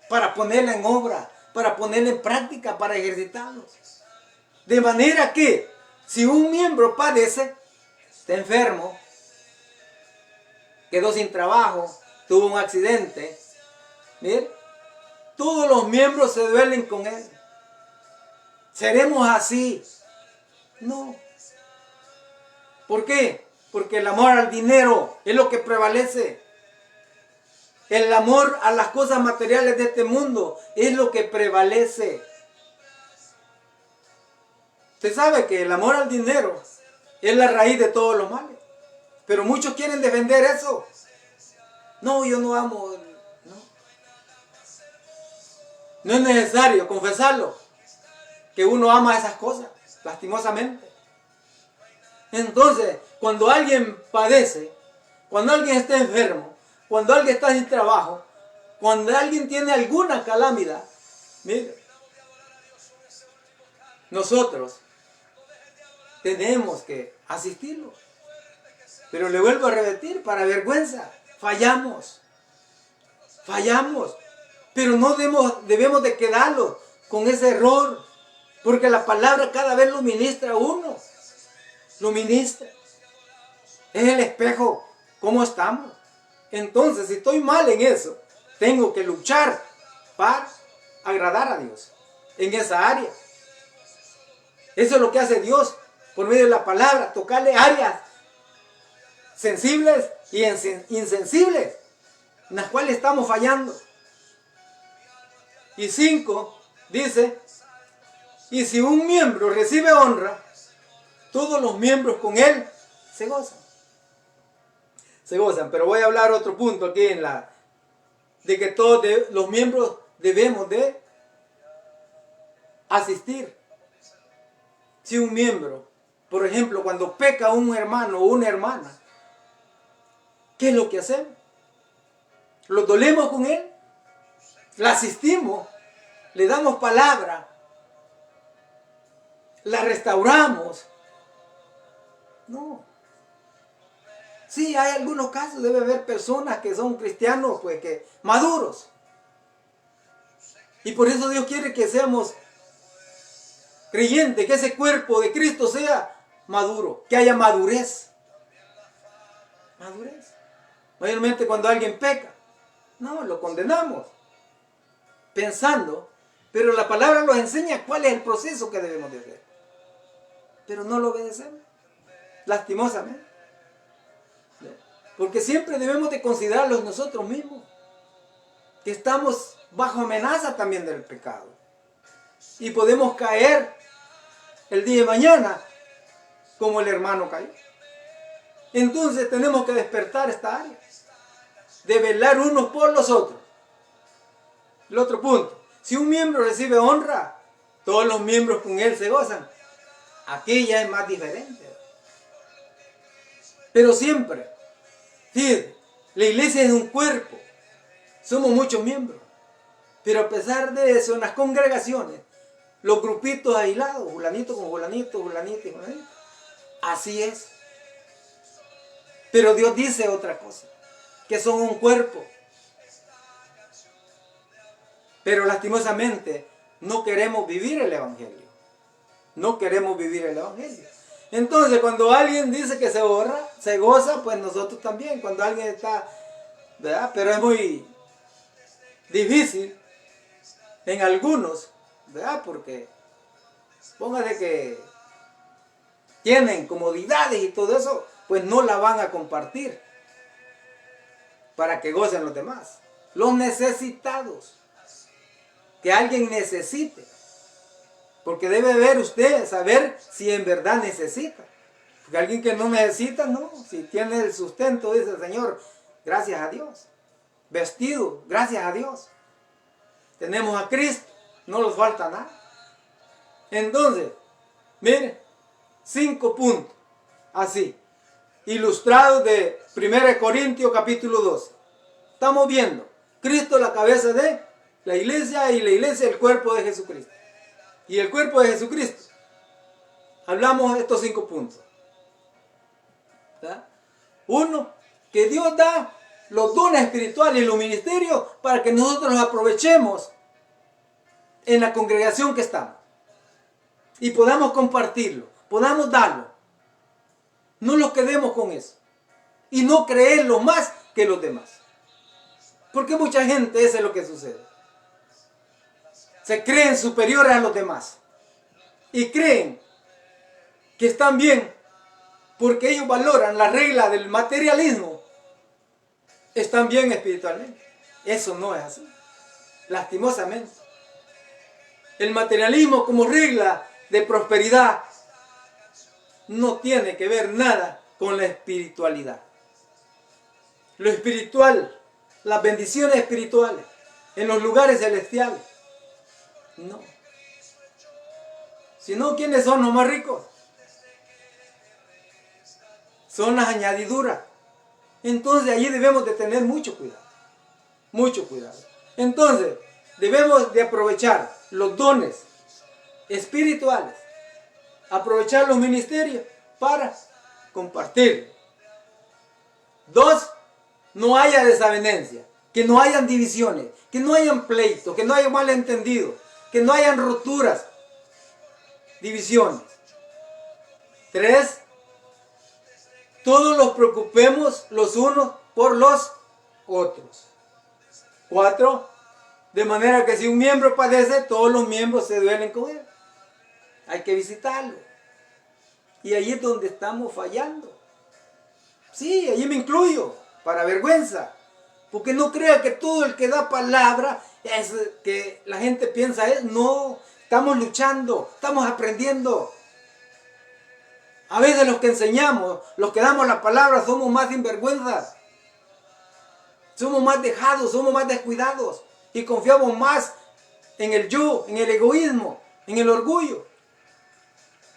Speaker 1: para ponerla en obra, para ponerla en práctica, para ejercitarlos. De manera que, si un miembro padece, está enfermo, quedó sin trabajo, tuvo un accidente, mire, todos los miembros se duelen con él. ¿Seremos así? No. ¿Por qué? Porque el amor al dinero es lo que prevalece. El amor a las cosas materiales de este mundo es lo que prevalece. Usted sabe que el amor al dinero es la raíz de todos los males. Pero muchos quieren defender eso. No, yo no amo. No es necesario confesarlo, que uno ama esas cosas, lastimosamente. Entonces, cuando alguien padece, cuando alguien está enfermo, cuando alguien está sin trabajo, cuando alguien tiene alguna calamidad, mire, nosotros tenemos que asistirlo. Pero le vuelvo a repetir, para vergüenza, fallamos. Fallamos. Pero no debemos de quedarlo con ese error. Porque la palabra cada vez lo ministra a uno. Lo ministra. Es el espejo. ¿Cómo estamos? Entonces, si estoy mal en eso, tengo que luchar para agradar a Dios. En esa área. Eso es lo que hace Dios. Por medio de la palabra. Tocarle áreas sensibles y insensibles. En las cuales estamos fallando. Y 5 dice, y si un miembro recibe honra, todos los miembros con él se gozan. Se gozan, pero voy a hablar otro punto aquí de que todos los miembros debemos de asistir. Si un miembro, por ejemplo, cuando peca un hermano o una hermana, ¿qué es lo que hacemos? ¿Lo dolemos con él? La asistimos, le damos palabra, la restauramos. No. Sí, hay algunos casos, debe haber personas que son cristianos, pues que maduros. Y por eso Dios quiere que seamos creyentes, que ese cuerpo de Cristo sea maduro, que haya madurez. Madurez. Mayormente cuando alguien peca, no, lo condenamos, pensando, pero la palabra nos enseña cuál es el proceso que debemos de hacer. Pero no lo obedecemos, lastimosamente. Porque siempre debemos de considerarlos nosotros mismos, que estamos bajo amenaza también del pecado. Y podemos caer el día de mañana como el hermano cayó. Entonces tenemos que despertar esta área, de velar unos por los otros. El otro punto, si un miembro recibe honra, todos los miembros con él se gozan. Aquí ya es más diferente. Pero siempre, fíjate, la iglesia es un cuerpo, somos muchos miembros. Pero a pesar de eso, en las congregaciones, los grupitos aislados, fulanito con fulanito, fulanito y fulanito, así es. Pero Dios dice otra cosa, que son un cuerpo. Pero lastimosamente no queremos vivir el Evangelio. No queremos vivir el Evangelio. Entonces cuando alguien dice que se goza, pues nosotros también. Cuando alguien está, ¿verdad? Pero es muy difícil en algunos, ¿verdad? Porque póngase que tienen comodidades y todo eso, pues no la van a compartir para que gocen los demás. Los necesitados, que alguien necesite, porque debe ver usted, saber si en verdad necesita. Porque alguien que no necesita, no, si tiene el sustento, dice el Señor, gracias a Dios. Vestido, gracias a Dios. Tenemos a Cristo, no nos falta nada. Entonces, mire, 5 puntos, así, ilustrados de 1 Corintios capítulo 12. Estamos viendo, Cristo la cabeza de la iglesia y la iglesia el cuerpo de Jesucristo. Y el cuerpo de Jesucristo, hablamos de estos 5 puntos. ¿Verdad? 1, que Dios da los dones espirituales y los ministerios para que nosotros los aprovechemos en la congregación que estamos. Y podamos compartirlo, podamos darlo. No nos quedemos con eso. Y no creerlo más que los demás. Porque mucha gente, eso es lo que sucede. Se creen superiores a los demás. Y creen que están bien porque ellos valoran la regla del materialismo. Están bien espiritualmente. Eso no es así. Lastimosamente. El materialismo como regla de prosperidad no tiene que ver nada con la espiritualidad. Lo espiritual, las bendiciones espirituales en los lugares celestiales, no. Sino, ¿quiénes son los más ricos? Son las añadiduras. Entonces allí debemos de tener mucho cuidado. Mucho cuidado. Entonces, debemos de aprovechar los dones espirituales, aprovechar los ministerios para compartir. 2, no haya desavenencia, que no hayan divisiones, que no hayan pleitos, que no haya malentendidos, que no hayan rupturas, divisiones. 3, todos nos preocupemos los unos por los otros. 4, de manera que si un miembro padece, todos los miembros se duelen con él. Hay que visitarlo. Y ahí es donde estamos fallando. Sí, allí me incluyo, para vergüenza. Porque no crea que todo el que da palabra es que la gente piensa es. No, estamos luchando, estamos aprendiendo. A veces los que enseñamos, los que damos la palabra, somos más sinvergüenzas. Somos más dejados, somos más descuidados. Y confiamos más en el yo, en el egoísmo, en el orgullo.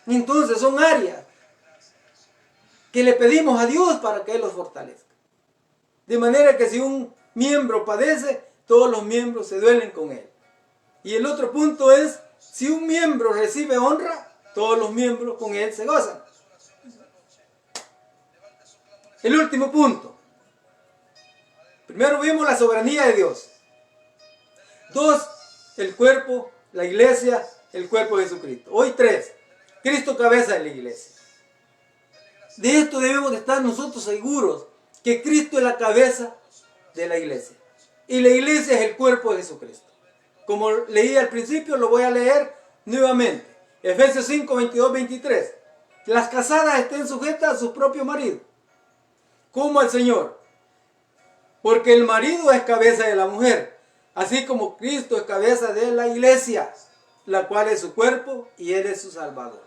Speaker 1: Entonces son áreas que le pedimos a Dios para que Él los fortalezca. De manera que si un miembro padece, todos los miembros se duelen con él. Y el otro punto es, si un miembro recibe honra, todos los miembros con él se gozan. El último punto. Primero vimos la soberanía de Dios. 2, el cuerpo, la iglesia, el cuerpo de Jesucristo. Hoy 3. Cristo cabeza de la iglesia. De esto debemos de estar nosotros seguros, que Cristo es la cabeza de la iglesia. Y la iglesia es el cuerpo de Jesucristo. Como leí al principio, lo voy a leer nuevamente. Efesios 5, 22, 23. Las casadas estén sujetas a sus propios maridos, como al Señor. Porque el marido es cabeza de la mujer, así como Cristo es cabeza de la iglesia, la cual es su cuerpo y Él es su Salvador.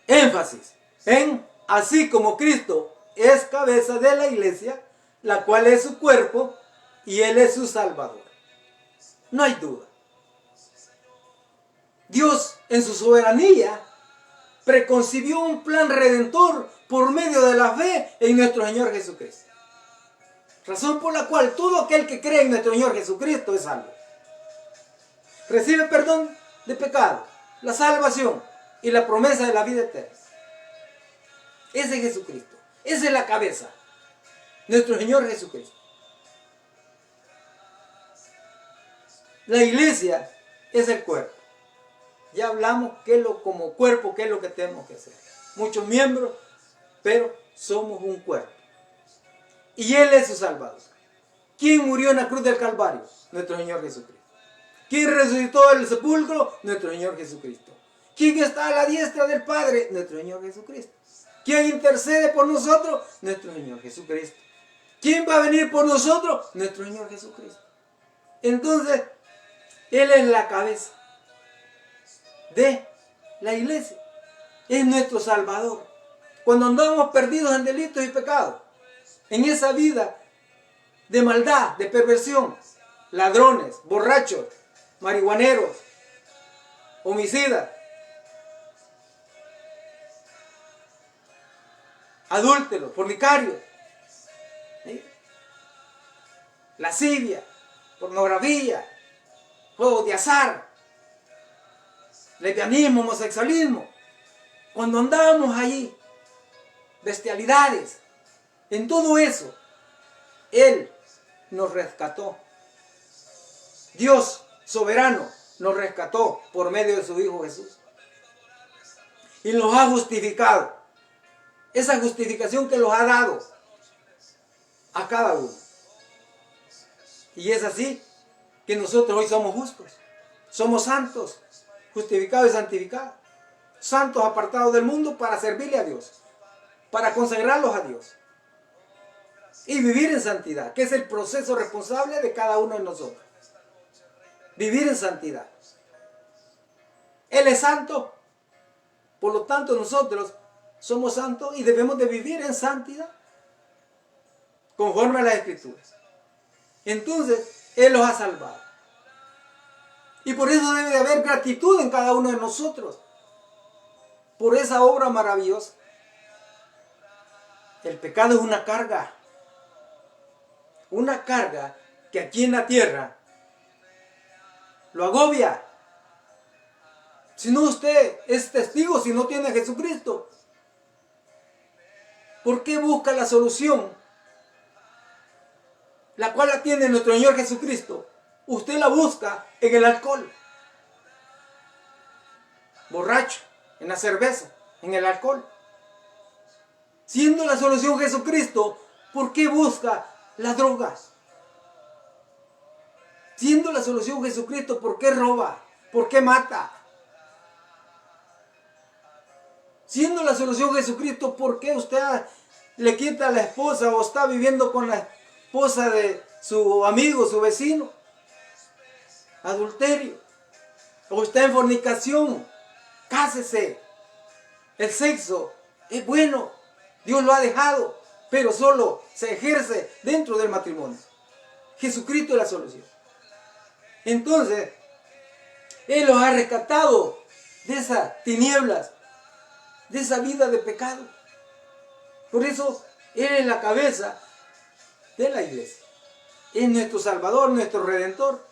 Speaker 1: Énfasis en así como Cristo es cabeza de la iglesia, la cual es su cuerpo y Él es su Salvador. No hay duda. Dios en su soberanía preconcibió un plan redentor por medio de la fe en nuestro Señor Jesucristo. Razón por la cual todo aquel que cree en nuestro Señor Jesucristo es salvo. Recibe perdón de pecado, la salvación y la promesa de la vida eterna. Ese es Jesucristo. Esa es la cabeza. Nuestro Señor Jesucristo. La iglesia es el cuerpo. Ya hablamos como cuerpo, qué es lo que tenemos que hacer. Muchos miembros, pero somos un cuerpo. Y Él es su Salvador. ¿Quién murió en la cruz del Calvario? Nuestro Señor Jesucristo. ¿Quién resucitó del sepulcro? Nuestro Señor Jesucristo. ¿Quién está a la diestra del Padre? Nuestro Señor Jesucristo. ¿Quién intercede por nosotros? Nuestro Señor Jesucristo. ¿Quién va a venir por nosotros? Nuestro Señor Jesucristo. Entonces, Él es la cabeza de la iglesia. Es nuestro Salvador. Cuando andamos perdidos en delitos y pecados, en esa vida de maldad, de perversión, ladrones, borrachos, marihuaneros, homicidas, adúlteros, fornicarios, ¿sí? Lascivia, pornografía, juegos de azar, lesbianismo, homosexualismo. Cuando andábamos allí, bestialidades, en todo eso, Él nos rescató. Dios soberano nos rescató por medio de su Hijo Jesús. Y nos ha justificado. Esa justificación que nos ha dado a cada uno. Y es así que nosotros hoy somos justos. Somos santos, justificados y santificados. Santos apartados del mundo para servirle a Dios. Para consagrarlos a Dios. Y vivir en santidad, que es el proceso responsable de cada uno de nosotros. Vivir en santidad. Él es santo, por lo tanto nosotros somos santos y debemos de vivir en santidad, conforme a las Escrituras. Entonces, Él los ha salvado. Y por eso debe de haber gratitud en cada uno de nosotros, por esa obra maravillosa. El pecado es una carga que aquí en la tierra lo agobia. Si no, usted es testigo, si no tiene a Jesucristo. ¿Por qué busca la solución? La cual la tiene nuestro Señor Jesucristo. Usted la busca en el alcohol. Borracho, en la cerveza, en el alcohol. Siendo la solución Jesucristo, ¿por qué busca las drogas? Siendo la solución Jesucristo, ¿por qué roba? ¿Por qué mata? Siendo la solución Jesucristo, ¿por qué usted le quita a la esposa o está viviendo con la esposa de su amigo, su vecino? Adulterio. O está en fornicación. Cásese. El sexo es bueno. Dios lo ha dejado, pero solo se ejerce dentro del matrimonio. Jesucristo es la solución. Entonces, Él los ha rescatado de esas tinieblas, de esa vida de pecado. Por eso, Él es la cabeza de la iglesia. Es nuestro Salvador, nuestro Redentor.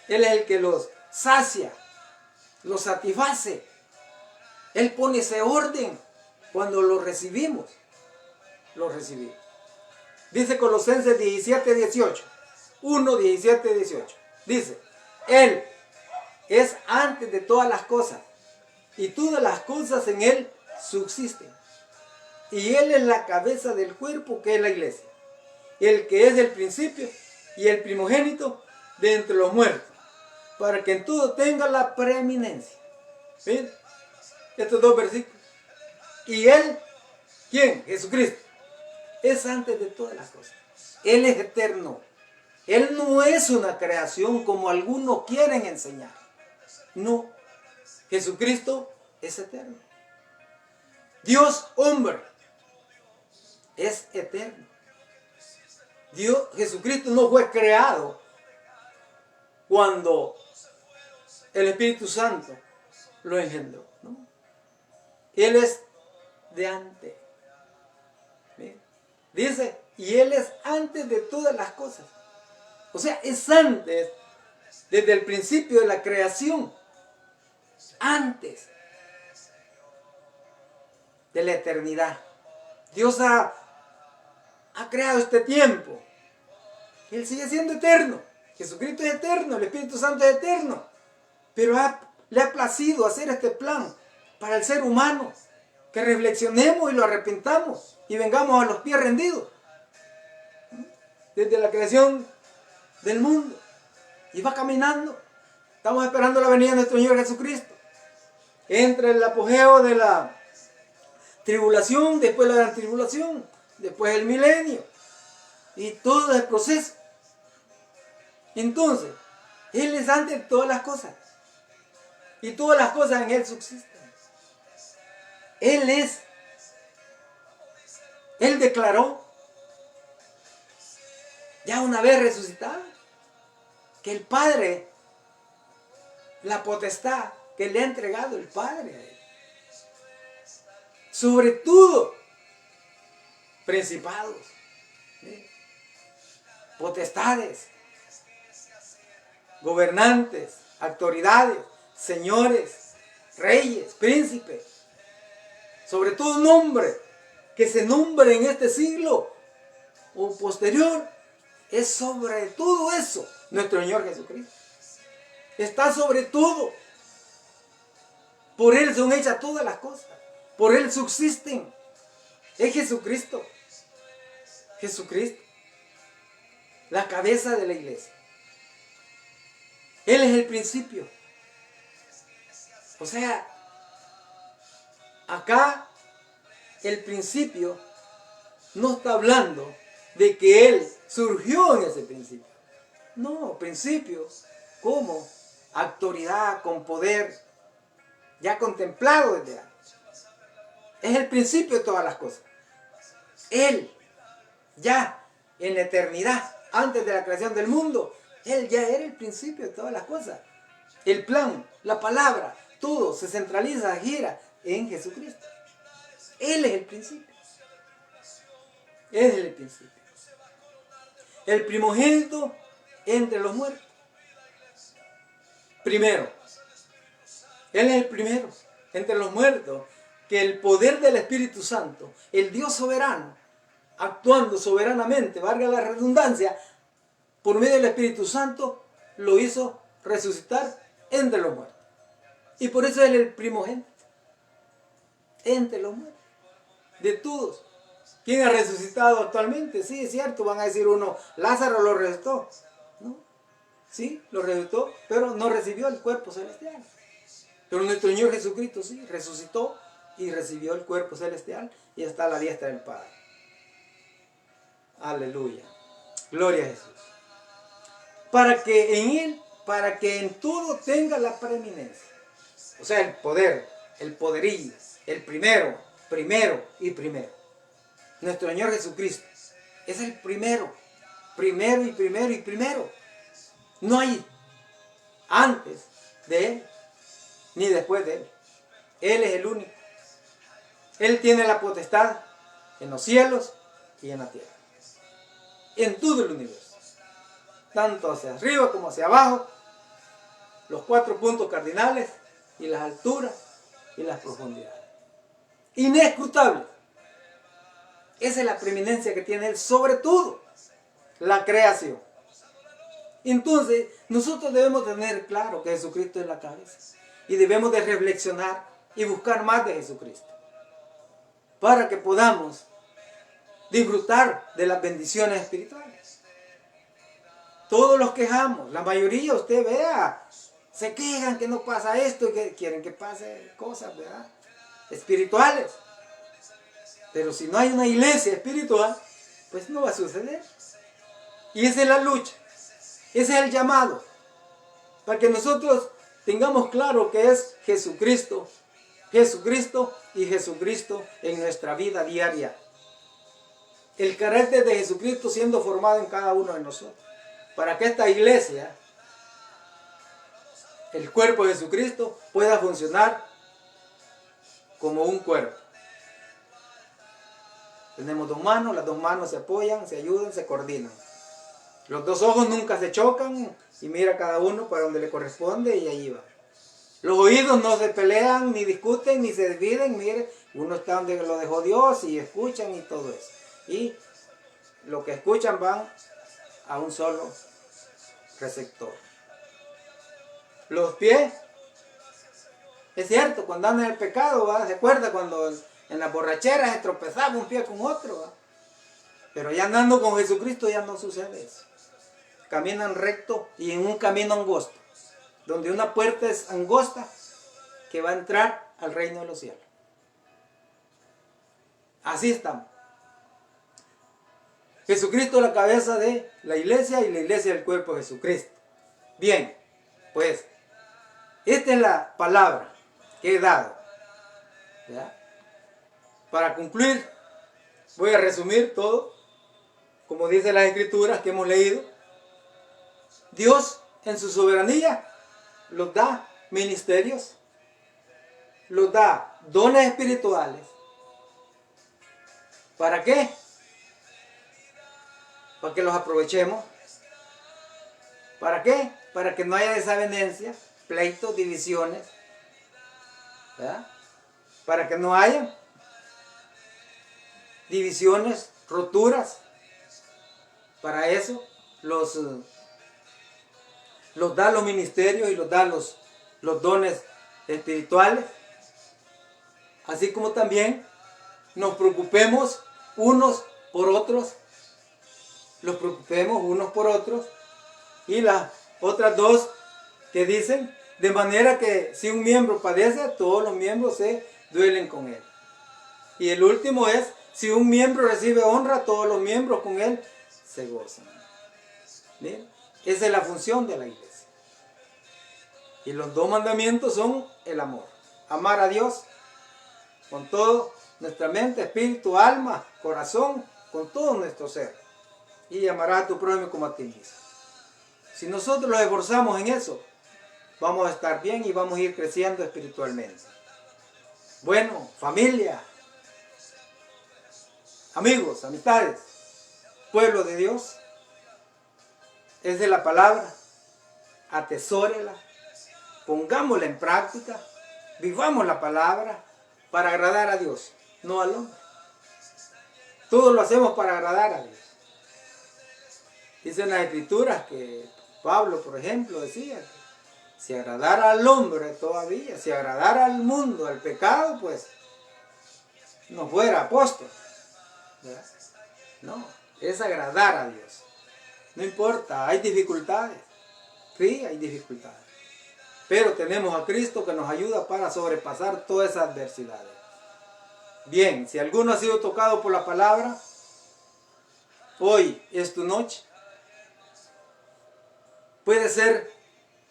Speaker 1: Él es el que los sacia, los satisface. Él pone ese orden cuando lo recibimos. Lo recibimos. Dice Colosenses 17, 18. 1, 17, 18. Dice, Él es antes de todas las cosas, y todas las cosas en Él subsisten. Y Él es la cabeza del cuerpo, que es la iglesia, el que es el principio y el primogénito de entre los muertos, para que en todo tenga la preeminencia. ¿Ven? Estos dos versículos. Y Él, ¿quién? Jesucristo, es antes de todas las cosas. Él es eterno. Él no es una creación como algunos quieren enseñar. No. Jesucristo es eterno. Dios hombre es eterno. Jesucristo no fue creado cuando el Espíritu Santo lo engendró, ¿no? Él es de antes. ¿Bien? Dice, y Él es antes de todas las cosas. O sea, es antes, desde el principio de la creación, antes de la eternidad. Dios ha creado este tiempo. Él sigue siendo eterno. Jesucristo es eterno, el Espíritu Santo es eterno. Pero le ha placido hacer este plan para el ser humano. Que reflexionemos y lo arrepentamos y vengamos a los pies rendidos. Desde la creación del mundo. Y va caminando. Estamos esperando la venida de nuestro Señor Jesucristo. Entre el apogeo de la tribulación, después la gran tribulación, después el milenio. Y todo el proceso. Entonces, Él es antes de todas las cosas. Y todas las cosas en Él subsisten. Él declaró, ya una vez resucitado, que el Padre, la potestad que le ha entregado el Padre a Él, sobre todo principados, ¿sí? Potestades, gobernantes, autoridades, señores, reyes, príncipes, sobre todo nombre que se nombre en este siglo o posterior, es sobre todo eso nuestro Señor Jesucristo. Está sobre todo. Por Él son hechas todas las cosas. Por Él subsisten. Es Jesucristo. Jesucristo. La cabeza de la iglesia. Él es el principio. O sea, acá el principio no está hablando de que Él surgió en ese principio. No, principio como autoridad, con poder, ya contemplado desde antes. Es el principio de todas las cosas. Él, ya en la eternidad, antes de la creación del mundo, Él ya era el principio de todas las cosas. El plan, la palabra, todo se centraliza, gira en Jesucristo. Él es el principio. Él es el principio. El primogénito entre los muertos. Primero. Él es el primero entre los muertos. Que el poder del Espíritu Santo, el Dios soberano, actuando soberanamente, valga la redundancia, por medio del Espíritu Santo, lo hizo resucitar entre los muertos. Y por eso Él es el primogénito. Entre los muertos. De todos. ¿Quién ha resucitado actualmente? Sí, es cierto, van a decir uno, Lázaro lo resucitó. ¿No? Sí, lo resucitó, pero no recibió el cuerpo celestial. Pero nuestro Señor Jesucristo sí, resucitó y recibió el cuerpo celestial y está a la diestra del Padre. Aleluya. Gloria a Jesús. Para que en Él, para que en todo tenga la preeminencia. O sea, el poder, el poderío, el primero y primero. Nuestro Señor Jesucristo es el primero y primero. No hay antes de Él, ni después de Él. Él es el único. Él tiene la potestad en los cielos y en la tierra. En todo el universo. Tanto hacia arriba como hacia abajo. Los 4 puntos cardinales y las alturas y las profundidades. Inescrutable. Esa es la preeminencia que tiene Él sobre todo la creación. Entonces, nosotros debemos tener claro que Jesucristo es la cabeza. Y debemos de reflexionar y buscar más de Jesucristo. Para que podamos disfrutar de las bendiciones espirituales. Todos los quejamos, la mayoría usted vea, se quejan que no pasa esto y que quieren que pase cosas, ¿verdad? Espirituales. Pero si no hay una iglesia espiritual, pues no va a suceder. Y esa es la lucha. Ese es el llamado. Para que nosotros tengamos claro que es Jesucristo, Jesucristo y Jesucristo en nuestra vida diaria. El carácter de Jesucristo siendo formado en cada uno de nosotros. Para que esta iglesia, el cuerpo de Jesucristo, pueda funcionar como un cuerpo. Tenemos dos manos, las dos manos se apoyan, se ayudan, se coordinan. Los dos ojos nunca se chocan y mira cada uno para donde le corresponde y allí va. Los oídos no se pelean, ni discuten, ni se dividen. Mire, uno está donde lo dejó Dios y escuchan y todo eso. Y lo que escuchan van a un solo receptor. Los pies, es cierto, cuando andan en el pecado, ¿va? ¿Se acuerda cuando en las borracheras se tropezaba un pie con otro? ¿Va? Pero ya andando con Jesucristo ya no sucede eso. Caminan recto y en un camino angosto, donde una puerta es angosta que va a entrar al reino de los cielos. Así estamos. Jesucristo es la cabeza de la iglesia y la iglesia es el cuerpo de Jesucristo. Bien, pues esta es la palabra que he dado. ¿Ya? Para concluir, voy a resumir todo, como dice las escrituras que hemos leído. Dios en su soberanía los da ministerios, los da dones espirituales. ¿Para qué? Para que los aprovechemos. ¿Para qué? Para que no haya desavenencia, pleitos, divisiones. ¿Verdad? Para que no haya divisiones, roturas. Para eso los da los ministerios y los da los dones espirituales. Así como también nos preocupemos unos por otros. Los preocupemos unos por otros. Y las otras dos que dicen, de manera que si un miembro padece, todos los miembros se duelen con él. Y el último es, si un miembro recibe honra, todos los miembros con él se gozan. ¿Bien? Esa es la función de la iglesia. Y los dos mandamientos son el amor. Amar a Dios con toda nuestra mente, espíritu, alma, corazón, con todo nuestro ser. Y amarás a tu prójimo como a ti mismo. Si nosotros nos esforzamos en eso, vamos a estar bien y vamos a ir creciendo espiritualmente. Bueno, familia, amigos, amistades, pueblo de Dios, es de la palabra, atesórela, pongámosla en práctica, vivamos la palabra para agradar a Dios, no al hombre. Todo lo hacemos para agradar a Dios. Dicen las escrituras que Pablo, por ejemplo, decía que si agradara al hombre todavía, si agradara al mundo, al pecado, pues no fuera apóstol. ¿Verdad? No, es agradar a Dios. No importa, hay dificultades. Sí, hay dificultades. Pero tenemos a Cristo que nos ayuda para sobrepasar todas esas adversidades. Bien, si alguno ha sido tocado por la palabra, hoy es tu noche. Puede ser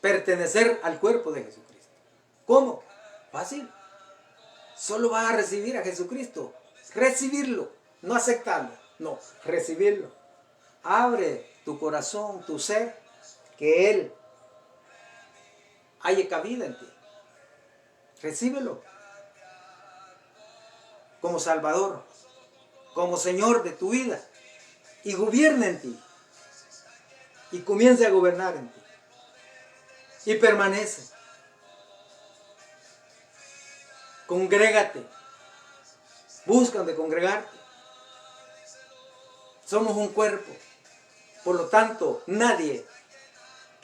Speaker 1: pertenecer al cuerpo de Jesucristo. ¿Cómo? Fácil. Solo vas a recibir a Jesucristo. Recibirlo, no aceptarlo. No, recibirlo. Abre tu corazón, tu ser, que Él haya cabida en ti. Recíbelo como Salvador, como Señor de tu vida, y gobierna en ti. Y comience a gobernar en ti. Y permanece. Congrégate. Busca donde congregarte. Somos un cuerpo. Por lo tanto, nadie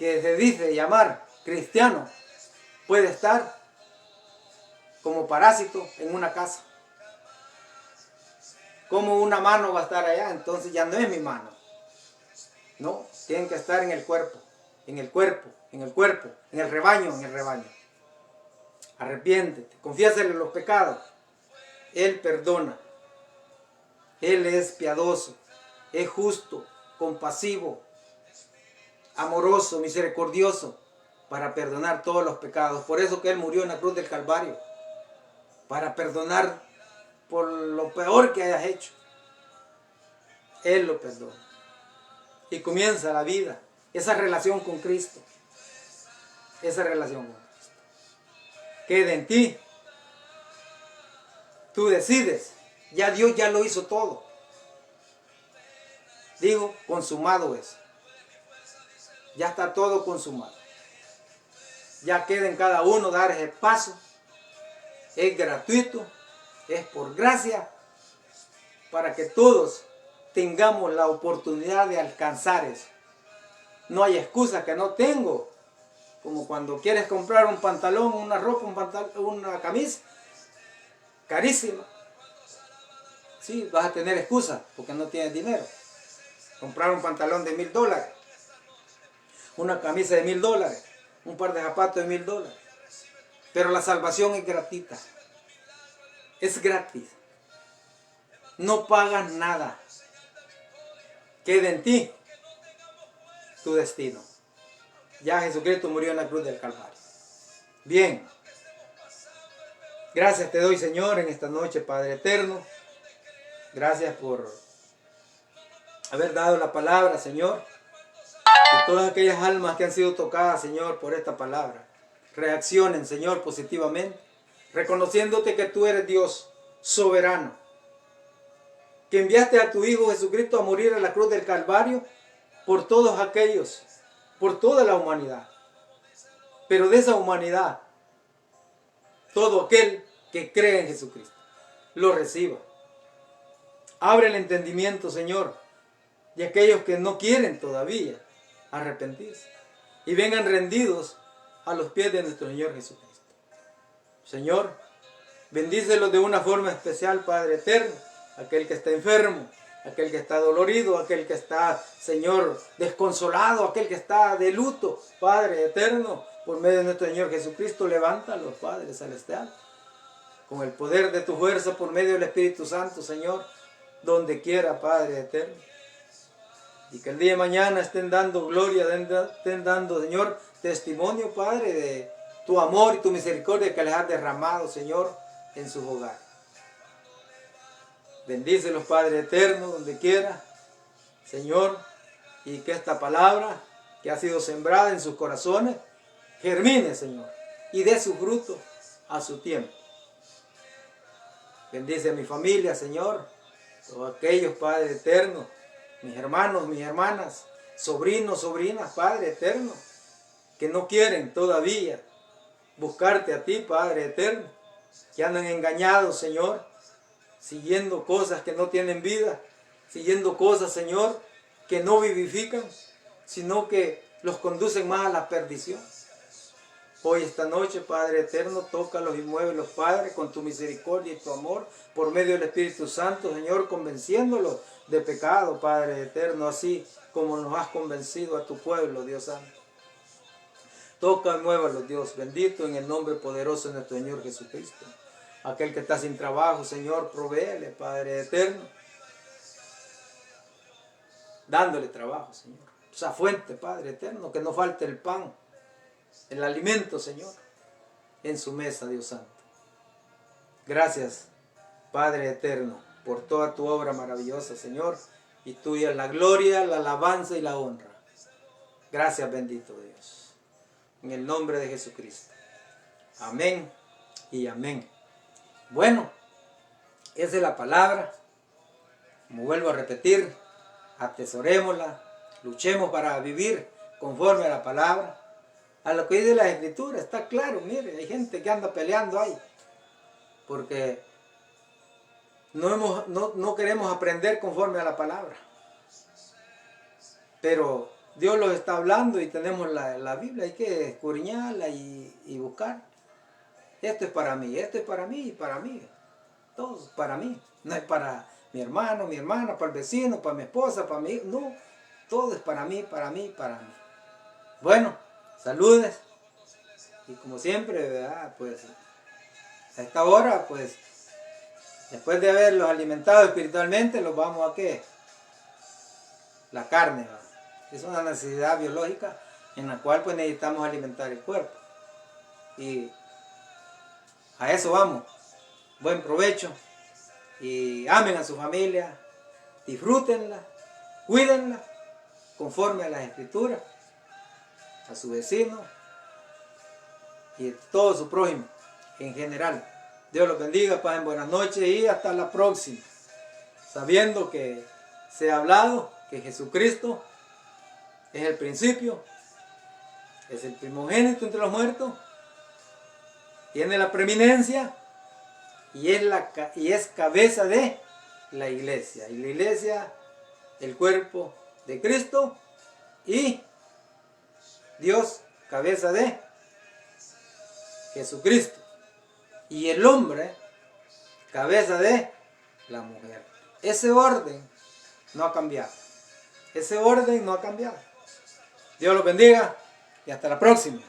Speaker 1: que se dice llamar cristiano puede estar como parásito en una casa. ¿Cómo una mano va a estar allá? Entonces ya no es mi mano. No, tienen que estar en el cuerpo, en el cuerpo, en el cuerpo, en el rebaño, en el rebaño. Arrepiéntete, confiésale los pecados. Él perdona. Él es piadoso, es justo, compasivo, amoroso, misericordioso, para perdonar todos los pecados. Por eso que Él murió en la cruz del Calvario, para perdonar por lo peor que hayas hecho. Él lo perdona. Y comienza la vida, esa relación con Cristo. Esa relación con Cristo. Queda en ti. Tú decides. Ya Dios ya lo hizo todo. Digo, consumado es. Ya está todo consumado. Ya queda en cada uno dar ese paso. Es gratuito. Es por gracia. Para que todos tengamos la oportunidad de alcanzar eso. No hay excusa que no tengo. Como cuando quieres comprar un pantalón, una ropa, una camisa. Carísima. Sí, vas a tener excusa porque no tienes dinero. Comprar un pantalón de $1000. Una camisa de $1000. Un par de zapatos de $1000. Pero la salvación es gratuita. Es gratis. No pagas nada. Queda en ti tu destino. Ya Jesucristo murió en la cruz del Calvario. Bien. Gracias te doy, Señor, en esta noche, Padre eterno. Gracias por haber dado la palabra, Señor. Y todas aquellas almas que han sido tocadas, Señor, por esta palabra, reaccionen, Señor, positivamente, reconociéndote que tú eres Dios soberano, que enviaste a tu Hijo Jesucristo a morir en la cruz del Calvario por todos aquellos, por toda la humanidad. Pero de esa humanidad, todo aquel que cree en Jesucristo, lo reciba. Abre el entendimiento, Señor, de aquellos que no quieren todavía arrepentirse y vengan rendidos a los pies de nuestro Señor Jesucristo. Señor, bendícelos de una forma especial, Padre eterno, aquel que está enfermo, aquel que está dolorido, aquel que está, Señor, desconsolado, aquel que está de luto, Padre eterno, por medio de nuestro Señor Jesucristo, levántalos, Padre celestial, con el poder de tu fuerza, por medio del Espíritu Santo, Señor, donde quiera, Padre eterno. Y que el día de mañana estén dando gloria, estén dando, Señor, testimonio, Padre, de tu amor y tu misericordia que les has derramado, Señor, en sus hogares. Bendícelos, Padre eterno, donde quiera, Señor, y que esta palabra que ha sido sembrada en sus corazones germine, Señor, y dé su fruto a su tiempo. Bendice a mi familia, Señor, todos aquellos, Padre eterno, mis hermanos, mis hermanas, sobrinos, sobrinas, Padre eterno, que no quieren todavía buscarte a ti, Padre eterno, que andan engañados, Señor, siguiendo cosas que no tienen vida, siguiendo cosas, Señor, que no vivifican, sino que los conducen más a la perdición. Hoy, esta noche, Padre eterno, tócalos y muévelos, Padre, con tu misericordia y tu amor, por medio del Espíritu Santo, Señor, convenciéndolos de pecado, Padre eterno, así como nos has convencido a tu pueblo, Dios Santo. Toca y muévalos, Dios bendito, en el nombre poderoso de nuestro Señor Jesucristo. Aquel que está sin trabajo, Señor, provéele, Padre eterno, dándole trabajo, Señor. Esa fuente, Padre eterno, que no falte el pan, el alimento, Señor, en su mesa, Dios Santo. Gracias, Padre eterno, por toda tu obra maravillosa, Señor, y tuya la gloria, la alabanza y la honra. Gracias, bendito Dios. En el nombre de Jesucristo. Amén y amén. Bueno, esa es la palabra. Como vuelvo a repetir, atesorémosla, luchemos para vivir conforme a la palabra. A lo que dice la Escritura, está claro, mire, hay gente que anda peleando ahí, porque no queremos aprender conforme a la palabra. Pero Dios los está hablando y tenemos la Biblia, hay que escudriñarla y buscar. Esto es para mí, esto es para mí y para mí. Todo es para mí. No es para mi hermano, mi hermana, para el vecino, para mi esposa, para mí. No, todo es para mí, para mí, para mí. Bueno, saludes. Y como siempre, ¿verdad? Pues a esta hora, pues, después de haberlos alimentado espiritualmente, los vamos a ¿qué? La carne, ¿verdad? Es una necesidad biológica en la cual pues necesitamos alimentar el cuerpo. Y a eso vamos. Buen provecho. Y amen a su familia. Disfrútenla. Cuídenla. Conforme a las escrituras. A su vecino. Y a todo su prójimo. En general. Dios los bendiga. Pasen buenas noches. Y hasta la próxima. Sabiendo que se ha hablado que Jesucristo es el principio, es el primogénito entre los muertos, tiene la preeminencia y es cabeza de la iglesia. Y la iglesia, el cuerpo de Cristo, y Dios, cabeza de Jesucristo. Y el hombre, cabeza de la mujer. Ese orden no ha cambiado. Ese orden no ha cambiado. Dios los bendiga y hasta la próxima.